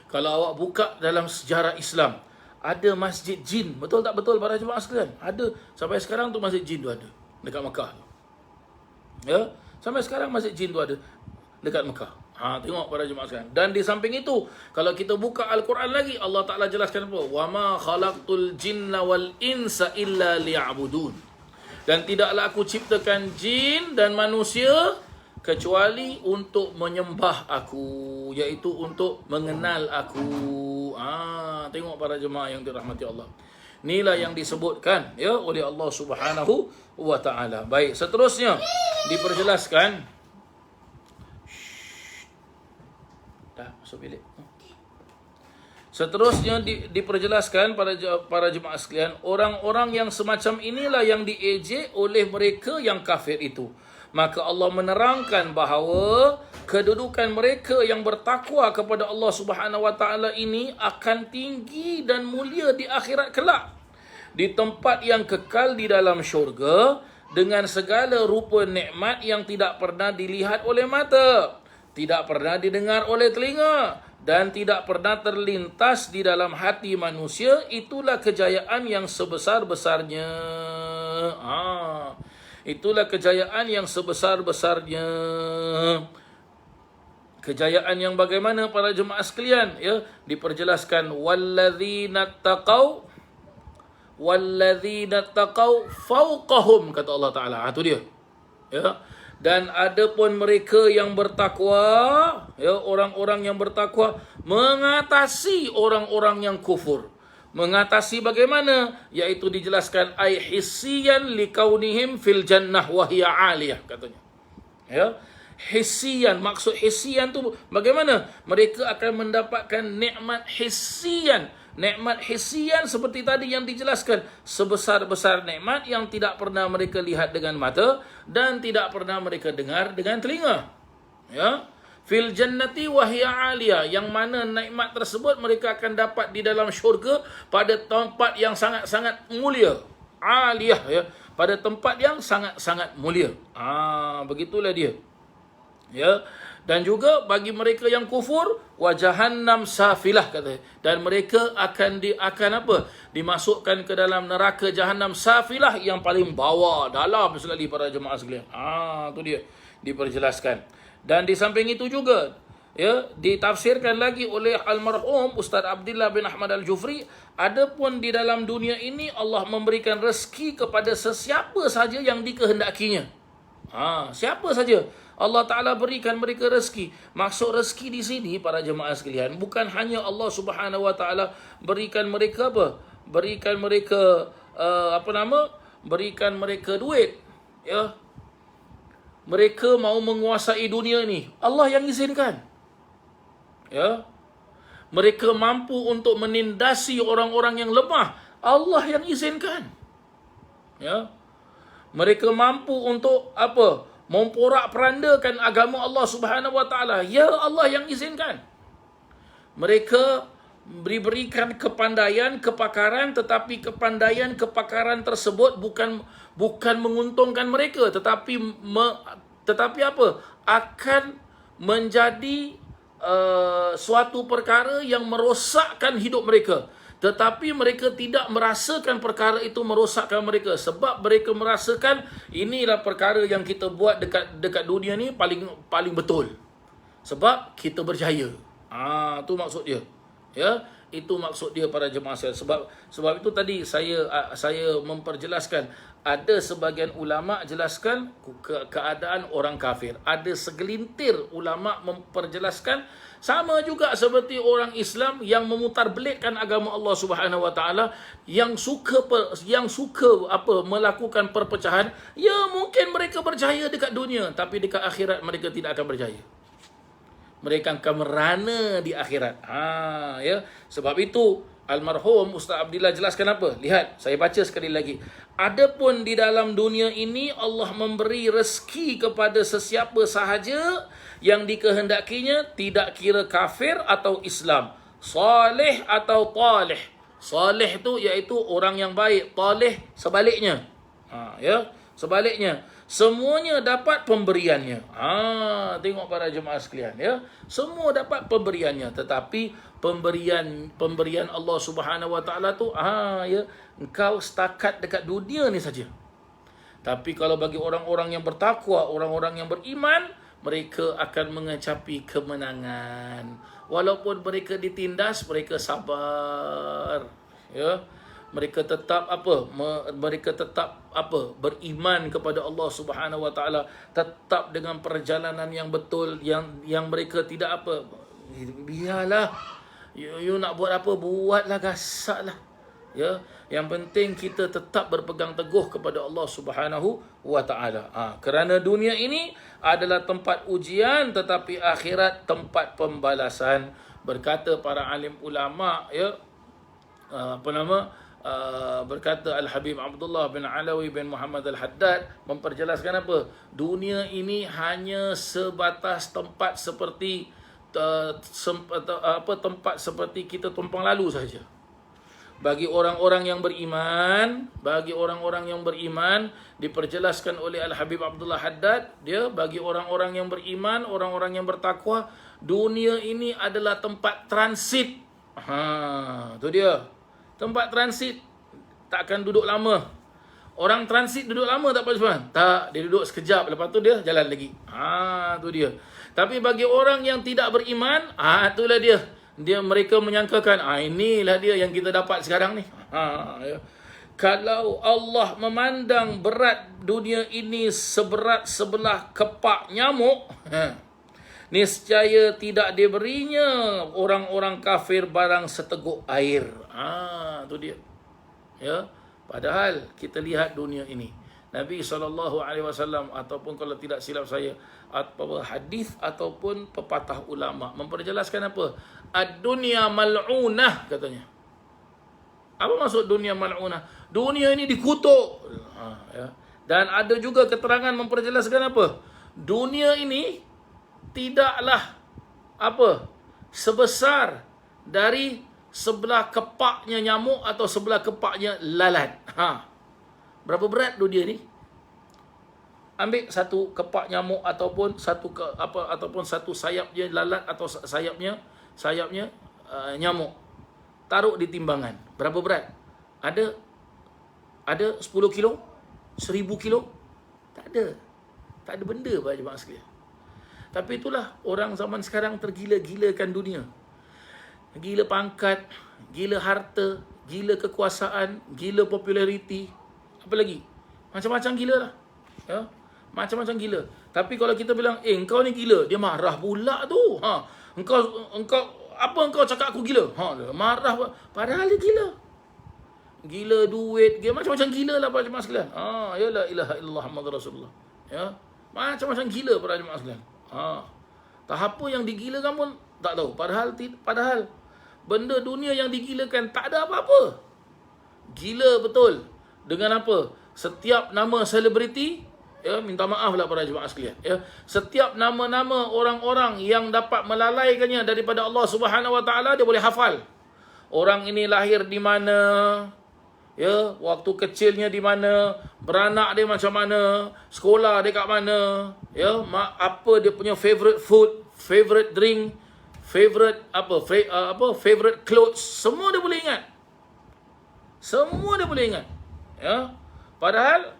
Kalau awak buka dalam sejarah Islam, ada masjid jin. Betul tak betul para jemaah sekalian? Ada. Sampai sekarang tu masjid jin tu ada dekat Mekah. Ya, sampai sekarang masjid jin tu ada dekat Mekah. Tengok para jemaah sekalian. Dan di samping itu, kalau kita buka Al-Quran lagi, Allah Taala jelaskan apa? Wa ma khalaqtul jinna wal insa illa liya'budun. Dan tidaklah aku ciptakan jin dan manusia kecuali untuk menyembah aku, iaitu untuk mengenal aku. Tengok para jemaah yang dirahmati Allah. Inilah yang disebutkan oleh Allah Subhanahu wa taala. Baik, seterusnya diperjelaskan. Dah masuk bilik. Seterusnya diperjelaskan para jemaah sekalian, orang-orang yang semacam inilah yang diejek oleh mereka yang kafir itu. Maka Allah menerangkan bahawa kedudukan mereka yang bertakwa kepada Allah Subhanahu wa taala ini akan tinggi dan mulia di akhirat kelak, di tempat yang kekal di dalam syurga, dengan segala rupa nikmat yang tidak pernah dilihat oleh mata, tidak pernah didengar oleh telinga, dan tidak pernah terlintas di dalam hati manusia. Itulah kejayaan yang sebesar-besarnya. Itulah kejayaan yang sebesar-besarnya. Kejayaan yang bagaimana para jemaah sekalian? Diperjelaskan walladzina taqau fawqahum, kata Allah Taala. Itu dia. Dan adapun mereka yang bertakwa, orang-orang yang bertakwa mengatasi orang-orang yang kufur. Mengatasi bagaimana? Iaitu dijelaskan ay hissiyan likaunihim fil jannah wa hiya aliyah, katanya. Hissiyan, maksud hissiyan tu bagaimana? Mereka akan mendapatkan nikmat hissiyan. Nikmat hissiyan seperti tadi yang dijelaskan, sebesar-besar nikmat yang tidak pernah mereka lihat dengan mata dan tidak pernah mereka dengar dengan telinga. Fil jannati wa hiya aliyah, yang mana nikmat tersebut mereka akan dapat di dalam syurga pada tempat yang sangat-sangat mulia. Aliyah, pada tempat yang sangat-sangat mulia. Begitulah dia. Dan juga bagi mereka yang kufur, wa jahannam safilah, kata. Dan mereka akan dimasukkan ke dalam neraka jahannam safilah, yang paling bawah, dalam sekali para jemaah sekalian. Itu dia diperjelaskan. Dan di samping itu juga ditafsirkan lagi oleh almarhum Ustaz Abdullah bin Ahmad Al-Jufri, adapun di dalam dunia ini Allah memberikan rezeki kepada sesiapa saja yang dikehendakinya. Siapa saja Allah Ta'ala berikan mereka rezeki. Maksud rezeki di sini para jemaah sekalian, bukan hanya Allah Subhanahu wa Ta'ala berikan mereka apa? Berikan mereka berikan mereka duit. Mereka mau menguasai dunia ni, Allah yang izinkan. Mereka mampu untuk menindasi orang-orang yang lemah, Allah yang izinkan. Mereka mampu untuk memporak-perandakan agama Allah Subhanahu wa taala, Allah yang izinkan. Mereka diberikan kepandaian, kepakaran, tetapi kepandaian, kepakaran tersebut bukan menguntungkan mereka, tetapi akan menjadi suatu perkara yang merosakkan hidup mereka. Tetapi mereka tidak merasakan perkara itu merosakkan mereka, sebab mereka merasakan inilah perkara yang kita buat dekat dunia ni paling betul, sebab kita berjaya. Tu maksud dia. Itu maksud dia para jemaah sekalian. Sebab itu tadi saya memperjelaskan, ada sebagian ulama jelaskan keadaan orang kafir. Ada segelintir ulama memperjelaskan sama juga seperti orang Islam yang memutarbelitkan agama Allah Subhanahu Wa Taala, yang suka melakukan perpecahan. Ya, mungkin mereka berjaya dekat dunia, tapi dekat akhirat mereka tidak akan berjaya. Mereka akan merana di akhirat. Ya. Sebab itu almarhum Ustaz Abdillah jelaskan apa? Lihat, saya baca sekali lagi. Adapun di dalam dunia ini Allah memberi rezeki kepada sesiapa sahaja yang dikehendakinya, tidak kira kafir atau Islam, salih atau talih. Salih itu iaitu orang yang baik, talih sebaliknya. Ya, sebaliknya. Semuanya dapat pemberiannya. Tengok para jemaah sekalian, ya. Semua dapat pemberiannya, tetapi pemberian Allah Subhanahu Wa Taala tu ya, engkau setakat dekat dunia ni saja. Tapi kalau bagi orang-orang yang bertakwa, orang-orang yang beriman, mereka akan mengecapi kemenangan. Walaupun mereka ditindas, mereka sabar, ya. Mereka tetap beriman kepada Allah Subhanahu Wa Taala, tetap dengan perjalanan yang betul, yang mereka tidak biarlah you nak buat apa, buatlah, gasaklah, ya. Yang penting kita tetap berpegang teguh kepada Allah Subhanahu Wa Taala. Kerana dunia ini adalah tempat ujian, tetapi akhirat tempat pembalasan. Berkata para alim ulama, ya, berkata Al-Habib Abdullah bin Alawi bin Muhammad Al-Haddad memperjelaskan apa? Dunia ini hanya sebatas tempat seperti tempat seperti kita tumpang lalu saja. Bagi orang-orang yang beriman, diperjelaskan oleh Al-Habib Abdullah Haddad, dia bagi orang-orang yang beriman, orang-orang yang bertakwa, dunia ini adalah tempat transit. Tu dia. Tempat transit, tak akan duduk lama. Orang transit duduk lama tak apa-apa. Tak, dia duduk sekejap, lepas tu dia jalan lagi. Tu dia. Tapi bagi orang yang tidak beriman, itulah dia. Mereka menyangkakan, inilah dia yang kita dapat sekarang ni. Ya. Kalau Allah memandang berat dunia ini seberat sebelah kepak nyamuk, niscaya tidak diberinya orang-orang kafir barang seteguk air. Tu dia. Ya. Padahal kita lihat dunia ini, Nabi SAW ataupun kalau tidak silap saya, hadis ataupun pepatah ulama memperjelaskan apa? Ad-dunya mal'unah, katanya. Apa maksud dunia mal'unah? Dunia ini dikutuk. Ya. Dan ada juga keterangan memperjelaskan apa? Dunia ini tidaklah sebesar dari sebelah kepaknya nyamuk atau sebelah kepaknya lalat. Berapa berat dunia ni? Ambil satu kepak nyamuk ataupun satu sayapnya lalat atau sayapnya nyamuk. Taruh di timbangan. Berapa berat? Ada 10 kilo? 1000 kilo? Tak ada. Tak ada benda pada jemaah sekalian. Tapi itulah orang zaman sekarang tergila-gilakan dunia. Gila pangkat, gila harta, gila kekuasaan, gila populariti. Apa lagi? Macam-macam gila lah. Ya? Macam-macam gila. Tapi kalau kita bilang, engkau ni gila, dia marah pula tu. Engkau apa engkau cakap aku gila? Dia marah. Padahal dia gila. Gila duit, gila macam-macam gila lah para jemaah sekalian. Ya la ilaha illallah Muhammadur Rasulullah. Ya. Macam-macam gila para jemaah sekalian. Tak apa yang digilakan pun tak tahu. Padahal benda dunia yang digilakan tak ada apa-apa. Gila betul. Dengan apa? Setiap nama selebriti, ya, minta maaf lah para jemaah sekalian, ya, setiap nama-nama orang-orang yang dapat melalaikannya daripada Allah Subhanahu Wa Taala, dia boleh hafal. Orang ini lahir di mana, ya, waktu kecilnya di mana, beranak dia macam mana, sekolah dia kat mana, ya, apa dia punya favorite food, favorite drink, favorite favorite clothes, semua dia boleh ingat. Semua dia boleh ingat. Ya. Padahal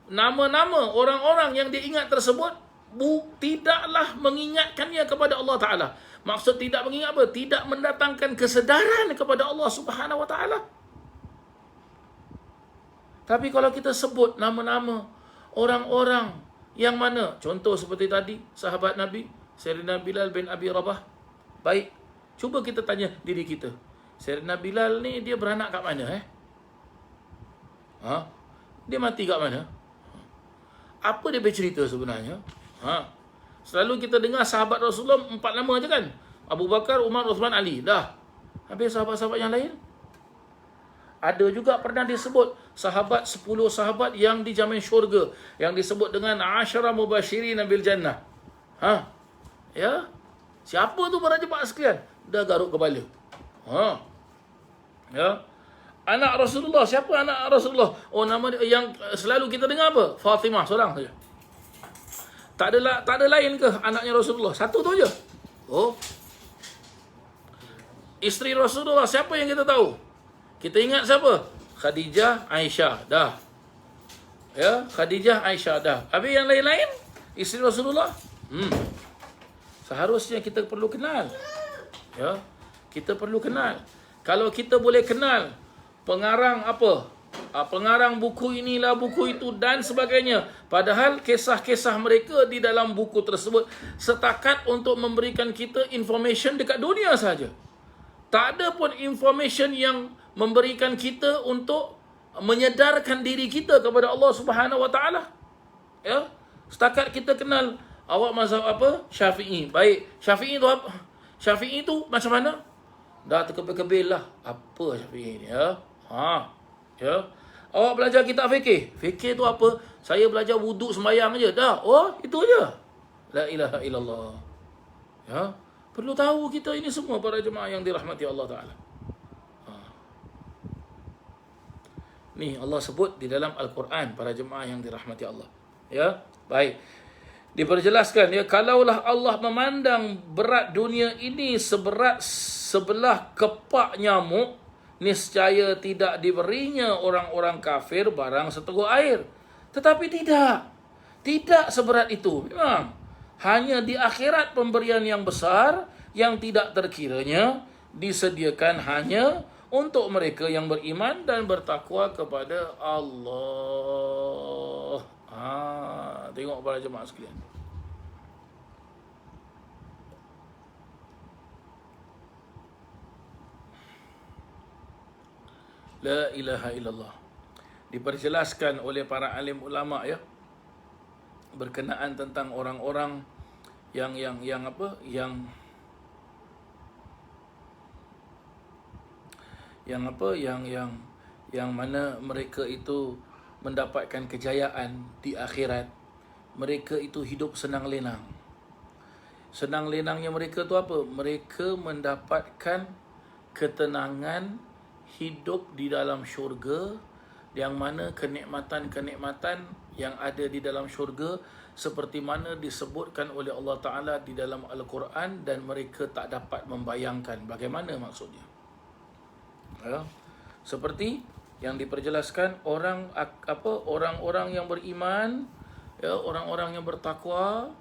nama-nama orang-orang yang dia ingat tersebut tidaklah mengingatkannya kepada Allah Ta'ala. Maksud tidak mengingat apa? Tidak mendatangkan kesedaran kepada Allah Subhanahu wa taala. Tapi kalau kita sebut nama-nama orang-orang yang mana, contoh seperti tadi, sahabat Nabi, Sayyidina Bilal bin Abi Rabah. Baik, cuba kita tanya diri kita. Sayyidina Bilal ni dia beranak kat mana? Dia mati kat mana? Apa dia bercerita sebenarnya? Selalu kita dengar sahabat Rasulullah 4 nama je kan? Abu Bakar, Umar, Uthman, Ali. Dah. Habis sahabat-sahabat yang lain? Ada juga pernah disebut 10 sahabat yang dijamin syurga, yang disebut dengan Asyara Mubashirin bil Jannah. Ya. Siapa tu para jemaah sekalian? Dah garuk kepala. Ya. Anak Rasulullah, siapa anak Rasulullah? Oh, nama dia yang selalu kita dengar apa? Fatimah seorang saja. Tak ada lain ke anaknya Rasulullah? Satu tu je. Oh. Isteri Rasulullah, siapa yang kita tahu? Kita ingat siapa? Khadijah, Aisyah. Dah. Ya, Khadijah, Aisyah. Dah. Habis yang lain-lain? Isteri Rasulullah? Seharusnya kita perlu kenal. Ya. Kita perlu kenal. Kalau kita boleh kenal pengarang apa? Pengarang buku inilah, buku itu dan sebagainya. Padahal kisah-kisah mereka di dalam buku tersebut setakat untuk memberikan kita information dekat dunia saja. Tak ada pun information yang memberikan kita untuk menyedarkan diri kita kepada Allah Subhanahu wa taala. Ya. Setakat kita kenal awak mazhab apa? Syafi'i. Baik. Syafi'i tu apa? Syafi'i tu macam mana? Dah terkebil-kebil lah. Apa Syafi'i ni? Ya. Ya. Awak belajar kitab fikih. Fikih tu apa? Saya belajar wuduk sembahyang je. Dah. Oh, itu je. La ilaha illallah. Ya. Perlu tahu kita ini semua para jemaah yang dirahmati Allah Ta'ala. Ni Allah sebut di dalam Al-Quran para jemaah yang dirahmati Allah. Ya, baik. Diperjelaskan ya, kalaulah Allah memandang berat dunia ini seberat sebelah kepak nyamuk, niscaya tidak diberinya orang-orang kafir barang seteguk air. Tetapi tidak. Tidak seberat itu. Memang hanya di akhirat pemberian yang besar yang tidak terkiranya disediakan hanya untuk mereka yang beriman dan bertakwa kepada Allah. Tengok para jemaah sekalian. La ilaha illallah. Diperjelaskan oleh para alim ulama ya, berkenaan tentang orang-orang yang mana mereka itu mendapatkan kejayaan di akhirat. Mereka itu hidup senang lenang. Senang lenangnya mereka tu apa? Mereka mendapatkan ketenangan hidup di dalam syurga, yang mana kenikmatan-kenikmatan yang ada di dalam syurga seperti mana disebutkan oleh Allah Ta'ala di dalam Al-Quran, dan mereka tak dapat membayangkan bagaimana maksudnya. Ya. Seperti yang diperjelaskan orang-orang yang beriman, ya, orang-orang yang bertakwa,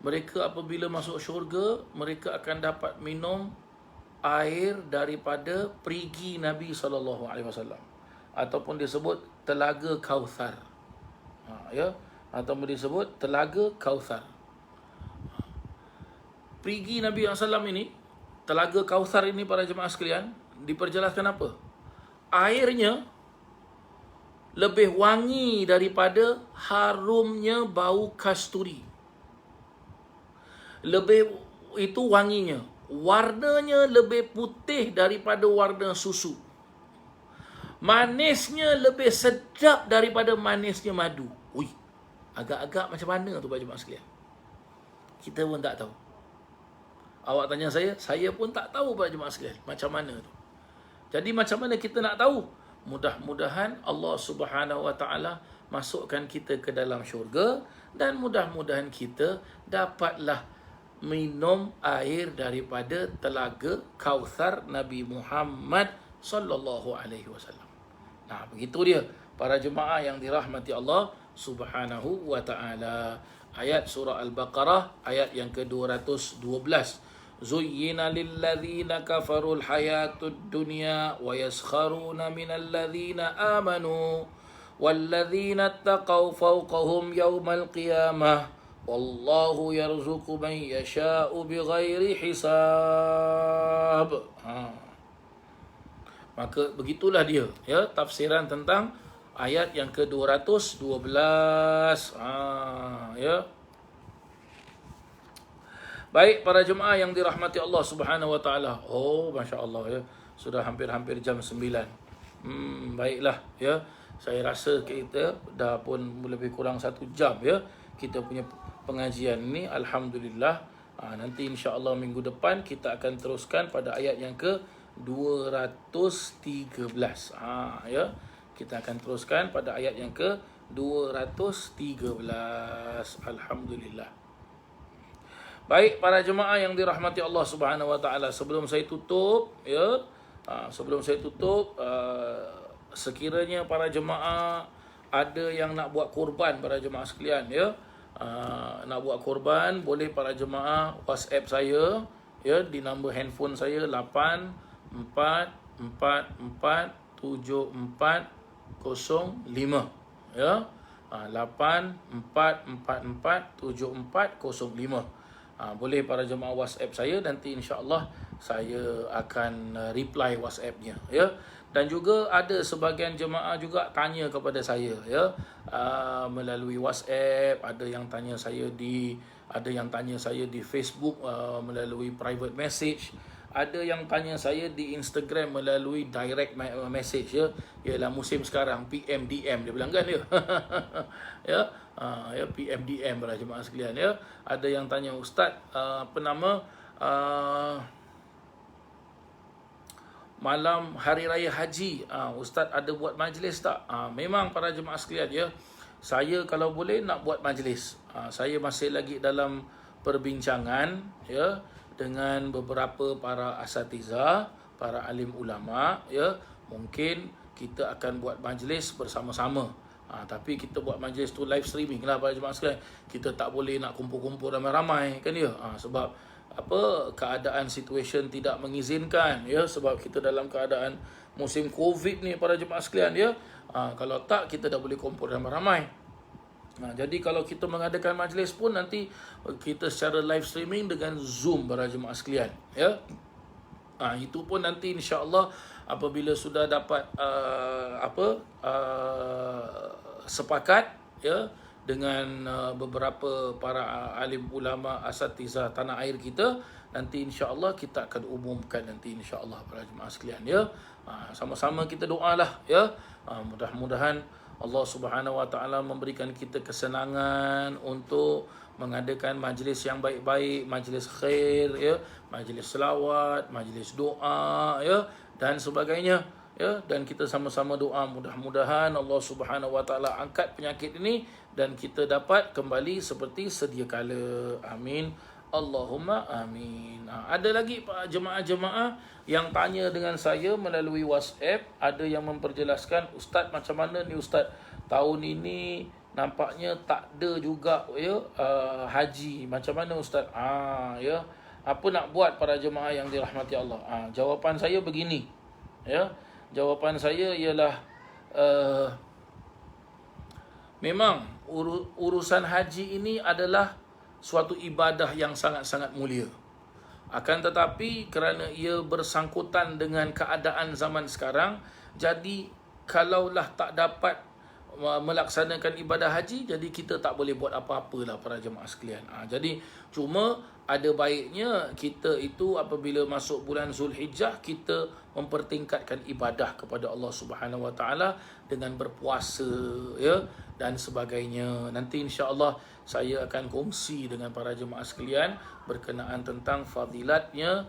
mereka apabila masuk syurga, mereka akan dapat minum air daripada perigi Nabi SAW, ataupun disebut telaga Kautsar. Ya, ataupun disebut telaga Kautsar. Perigi Nabi SAW ini, telaga Kautsar ini para jemaah sekalian, diperjelaskan apa? Airnya lebih wangi daripada harumnya bau kasturi. Lebih itu wanginya. Warnanya lebih putih daripada warna susu. Manisnya lebih sedap daripada manisnya madu. Ui, agak-agak macam mana tu para jemaah sekalian? Kita pun tak tahu. Awak tanya saya pun tak tahu para jemaah sekalian macam mana tu. Jadi macam mana kita nak tahu? Mudah-mudahan Allah Subhanahu wa taala masukkan kita ke dalam syurga, dan mudah-mudahan kita dapatlah minum air daripada telaga Kautsar Nabi Muhammad sallallahu alaihi wasallam. Nah, begitu dia para jemaah yang dirahmati Allah Subhanahu wa taala. Ayat surah Al-Baqarah ayat yang ke-212. zuyyina lilladzina kafarul hayatud dunya wa yaskharuna minal ladzina amanu walladzina ittaqaw fawqahum yawmal qiyamah wallahu yarzuqu man yasha'u bighairi hisab. Maka begitulah dia, ya, tafsiran tentang ayat yang ke-212. Ya. Baik para jemaah yang dirahmati Allah Subhanahu wa taala. Oh, masya-Allah, ya. Sudah hampir-hampir jam 9. Baiklah, ya. Saya rasa kita dah pun lebih kurang 1 jam, ya. Kita punya pengajian ini, alhamdulillah. Nanti insya-Allah minggu depan kita akan teruskan pada ayat yang ke-213. Ya. Kita akan teruskan pada ayat yang ke-213. Alhamdulillah. Baik para jemaah yang dirahmati Allah Subhanahu wa taala, sebelum saya tutup, ya, sekiranya para jemaah ada yang nak buat korban, para jemaah sekalian, ya, nak buat korban, boleh para jemaah WhatsApp saya, ya, di nombor handphone saya 84447405, ya, 84447405. Boleh para jemaah WhatsApp saya, nanti insya-Allah saya akan reply WhatsApp-nya, ya. Dan juga ada sebahagian jemaah juga tanya kepada saya, ya, melalui WhatsApp, ada yang tanya saya di Facebook melalui private message, ada yang tanya saya di Instagram melalui direct message, ya. Ialah musim sekarang PMDM dia bilang kan, ya. Ya. Ya, PMDM para jemaah sekalian, ya. Ada yang tanya, Ustaz, malam hari raya haji, Ustaz ada buat majlis tak? Memang para jemaah sekalian, ya. Saya kalau boleh nak buat majlis. Saya masih lagi dalam perbincangan, ya, dengan beberapa para asatizah, para alim ulama, ya. Mungkin kita akan buat majlis bersama-sama. Tapi kita buat majlis tu live streaming lah para jemaah sekalian. Kita tak boleh nak kumpul-kumpul ramai-ramai, kan, ya. Sebab keadaan situation tidak mengizinkan, ya. Sebab kita dalam keadaan musim Covid ni para jemaah sekalian, ya. Kalau tak, kita dah boleh kumpul ramai-ramai. Jadi kalau kita mengadakan majlis pun nanti kita secara live streaming dengan Zoom para jemaah sekalian, ya. Itu pun nanti insya-Allah apabila sudah dapat sepakat, ya, dengan beberapa para alim ulama asatizah tanah air kita, nanti insya-Allah kita akan umumkan nanti insya-Allah para jemaah sekalian, ya. Sama-sama kita doalah, ya. Mudah-mudahan Allah Subhanahu wa taala memberikan kita kesenangan untuk mengadakan majlis yang baik-baik, majlis khair, ya, majlis selawat, majlis doa, ya, dan sebagainya, ya. Dan kita sama-sama doa mudah-mudahan Allah Subhanahu wa taala angkat penyakit ini dan kita dapat kembali seperti sedia kala. Amin. Allahumma amin. Ada lagi jemaah-jemaah yang tanya dengan saya melalui WhatsApp, ada yang memperjelaskan, Ustaz, macam mana ni Ustaz, tahun ini nampaknya tak ada juga, ya, haji. Macam mana Ustaz? Ya, apa nak buat para jemaah yang dirahmati Allah? Jawapan saya begini, ya. Jawapan saya ialah memang urusan haji ini adalah suatu ibadah yang sangat-sangat mulia. Akan tetapi kerana ia bersangkutan dengan keadaan zaman sekarang, jadi kalaulah tak dapat melaksanakan ibadah haji, jadi kita tak boleh buat apa-apa lah para jemaah sekalian. Jadi cuma ada baiknya kita itu apabila masuk bulan Zulhijjah, kita mempertingkatkan ibadah kepada Allah Subhanahu wa taala dengan berpuasa, ya, dan sebagainya. Nanti insya-Allah saya akan kongsi dengan para jemaah sekalian berkenaan tentang fadilatnya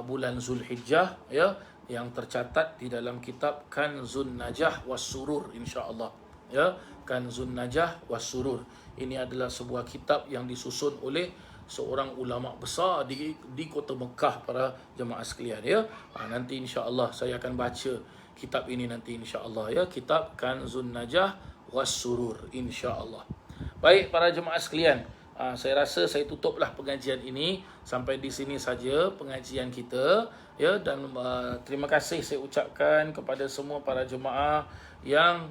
bulan Zulhijjah, ya, yang tercatat di dalam kitab Kanzun Najah was Surur insya-Allah, ya. Kanzun Najah was Surur ini adalah sebuah kitab yang disusun oleh seorang ulama besar di kota Mekah para jemaah sekalian, ya. Nanti insya-Allah saya akan baca kitab ini nanti insya-Allah, ya, kitab Kanzun Najah was Surur insya-Allah. Baik para jemaah sekalian, Saya rasa saya tutuplah pengajian ini. Sampai di sini saja pengajian kita, ya. Dan terima kasih saya ucapkan kepada semua para jemaah yang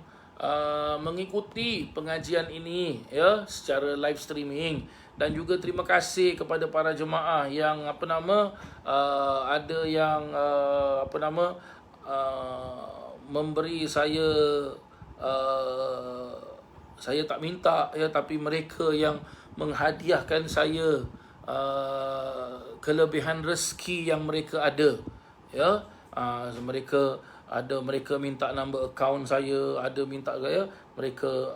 mengikuti pengajian ini, ya, secara live streaming. Dan juga terima kasih kepada para jemaah yang ada yang memberi saya tak minta, ya, tapi mereka yang menghadiahkan saya kelebihan rezeki yang mereka ada, ya. Mereka minta nombor akaun saya, ada minta saya, mereka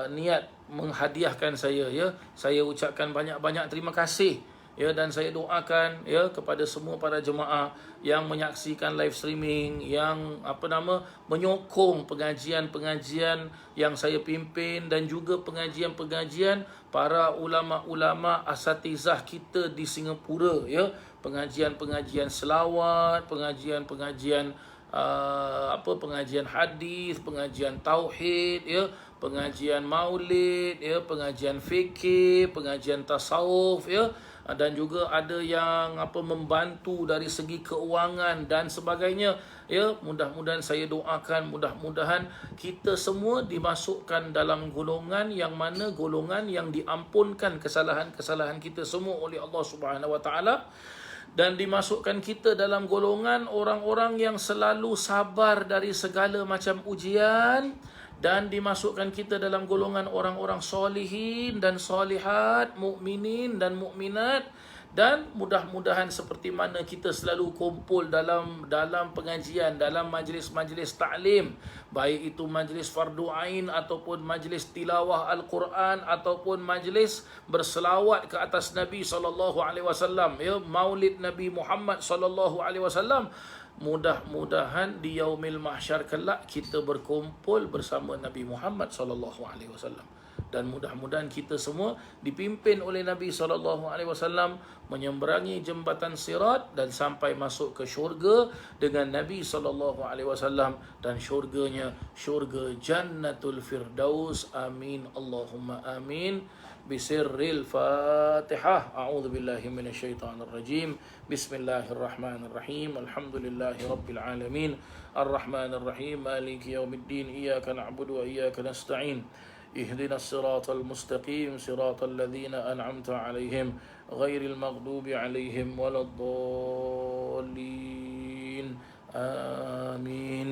niat menghadiahkan saya, ya. Saya ucapkan banyak-banyak terima kasih, ya, dan saya doakan, ya, kepada semua para jemaah yang menyaksikan live streaming, yang menyokong pengajian-pengajian yang saya pimpin, dan juga pengajian-pengajian para ulama-ulama asatizah kita di Singapura, ya. Pengajian-pengajian selawat, pengajian-pengajian pengajian hadis, pengajian tauhid, ya, pengajian maulid, ya, pengajian fikih, pengajian tasawuf, ya. Dan juga ada yang membantu dari segi keuangan dan sebagainya, ya. Mudah-mudahan saya doakan, mudah-mudahan kita semua dimasukkan dalam golongan yang mana golongan yang diampunkan kesalahan-kesalahan kita semua oleh Allah Subhanahu Wa Taala, dan dimasukkan kita dalam golongan orang-orang yang selalu sabar dari segala macam ujian, dan dimasukkan kita dalam golongan orang-orang solihin dan solihat, mukminin dan mukminat. Dan mudah-mudahan seperti mana kita selalu kumpul dalam pengajian, dalam majlis-majlis ta'lim, baik itu majlis fardu ain ataupun majlis tilawah al-Quran ataupun majlis berselawat ke atas Nabi SAW, ya, maulid Nabi Muhammad SAW. Mudah-mudahan di yaumil mahsyar kelak kita berkumpul bersama Nabi Muhammad SAW. Dan mudah-mudahan kita semua dipimpin oleh Nabi SAW menyeberangi jembatan Sirat dan sampai masuk ke syurga dengan Nabi SAW, dan syurganya syurga Jannatul Firdaus. Amin Allahumma amin. Bisirril Fatihah. A'udzu billahi minasyaitonir rajim. Bismillahirrahmanirrahim. Alhamdulillahi rabbil alamin. Arrahmanir rahim. Maliki yaumiddin. Iyyaka na'budu wa iyyaka nasta'in. اهدنا الصراط المستقيم صراط الذين أنعمت عليهم غير المغضوب عليهم ولا الضالين آمين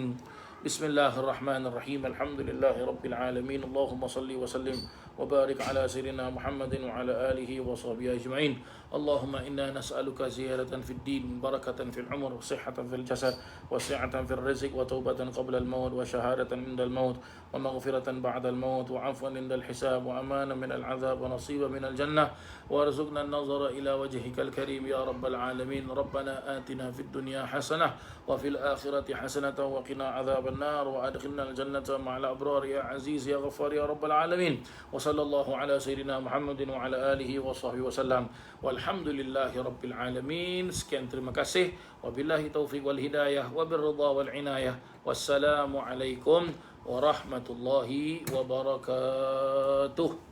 بسم الله الرحمن الرحيم الحمد لله رب العالمين اللهم صل وسلم وبارك على سيدنا محمد وعلى آله وصحبه أجمعين اللهم إنا نسألك زيادة في الدين بركة في العمر وصحة في الجسد وسعة في الرزق وتوبة قبل الموت وشهادة عند الموت ومغفرة بعد الموت وعفوا عند الحساب وأمانا من العذاب ونصيبا من الجنة وارزقنا النظر إلى وجهك الكريم يا رب العالمين ربنا آتنا في الدنيا حسنة وفي الآخرة حسنة وقنا عذاب النار وأدخلنا الجنة مع الأبرار يا عزيز يا غفار يا رب العالمين وصلى الله على سيدنا محمد وعلى آله وصحبه وسلم والحمد لله رب العالمين. Sekian, terima kasih. Wabillahi taufiq wal hidayah wabirridha wal inayah. Wassalamu alaikum warahmatullahi wabarakatuh.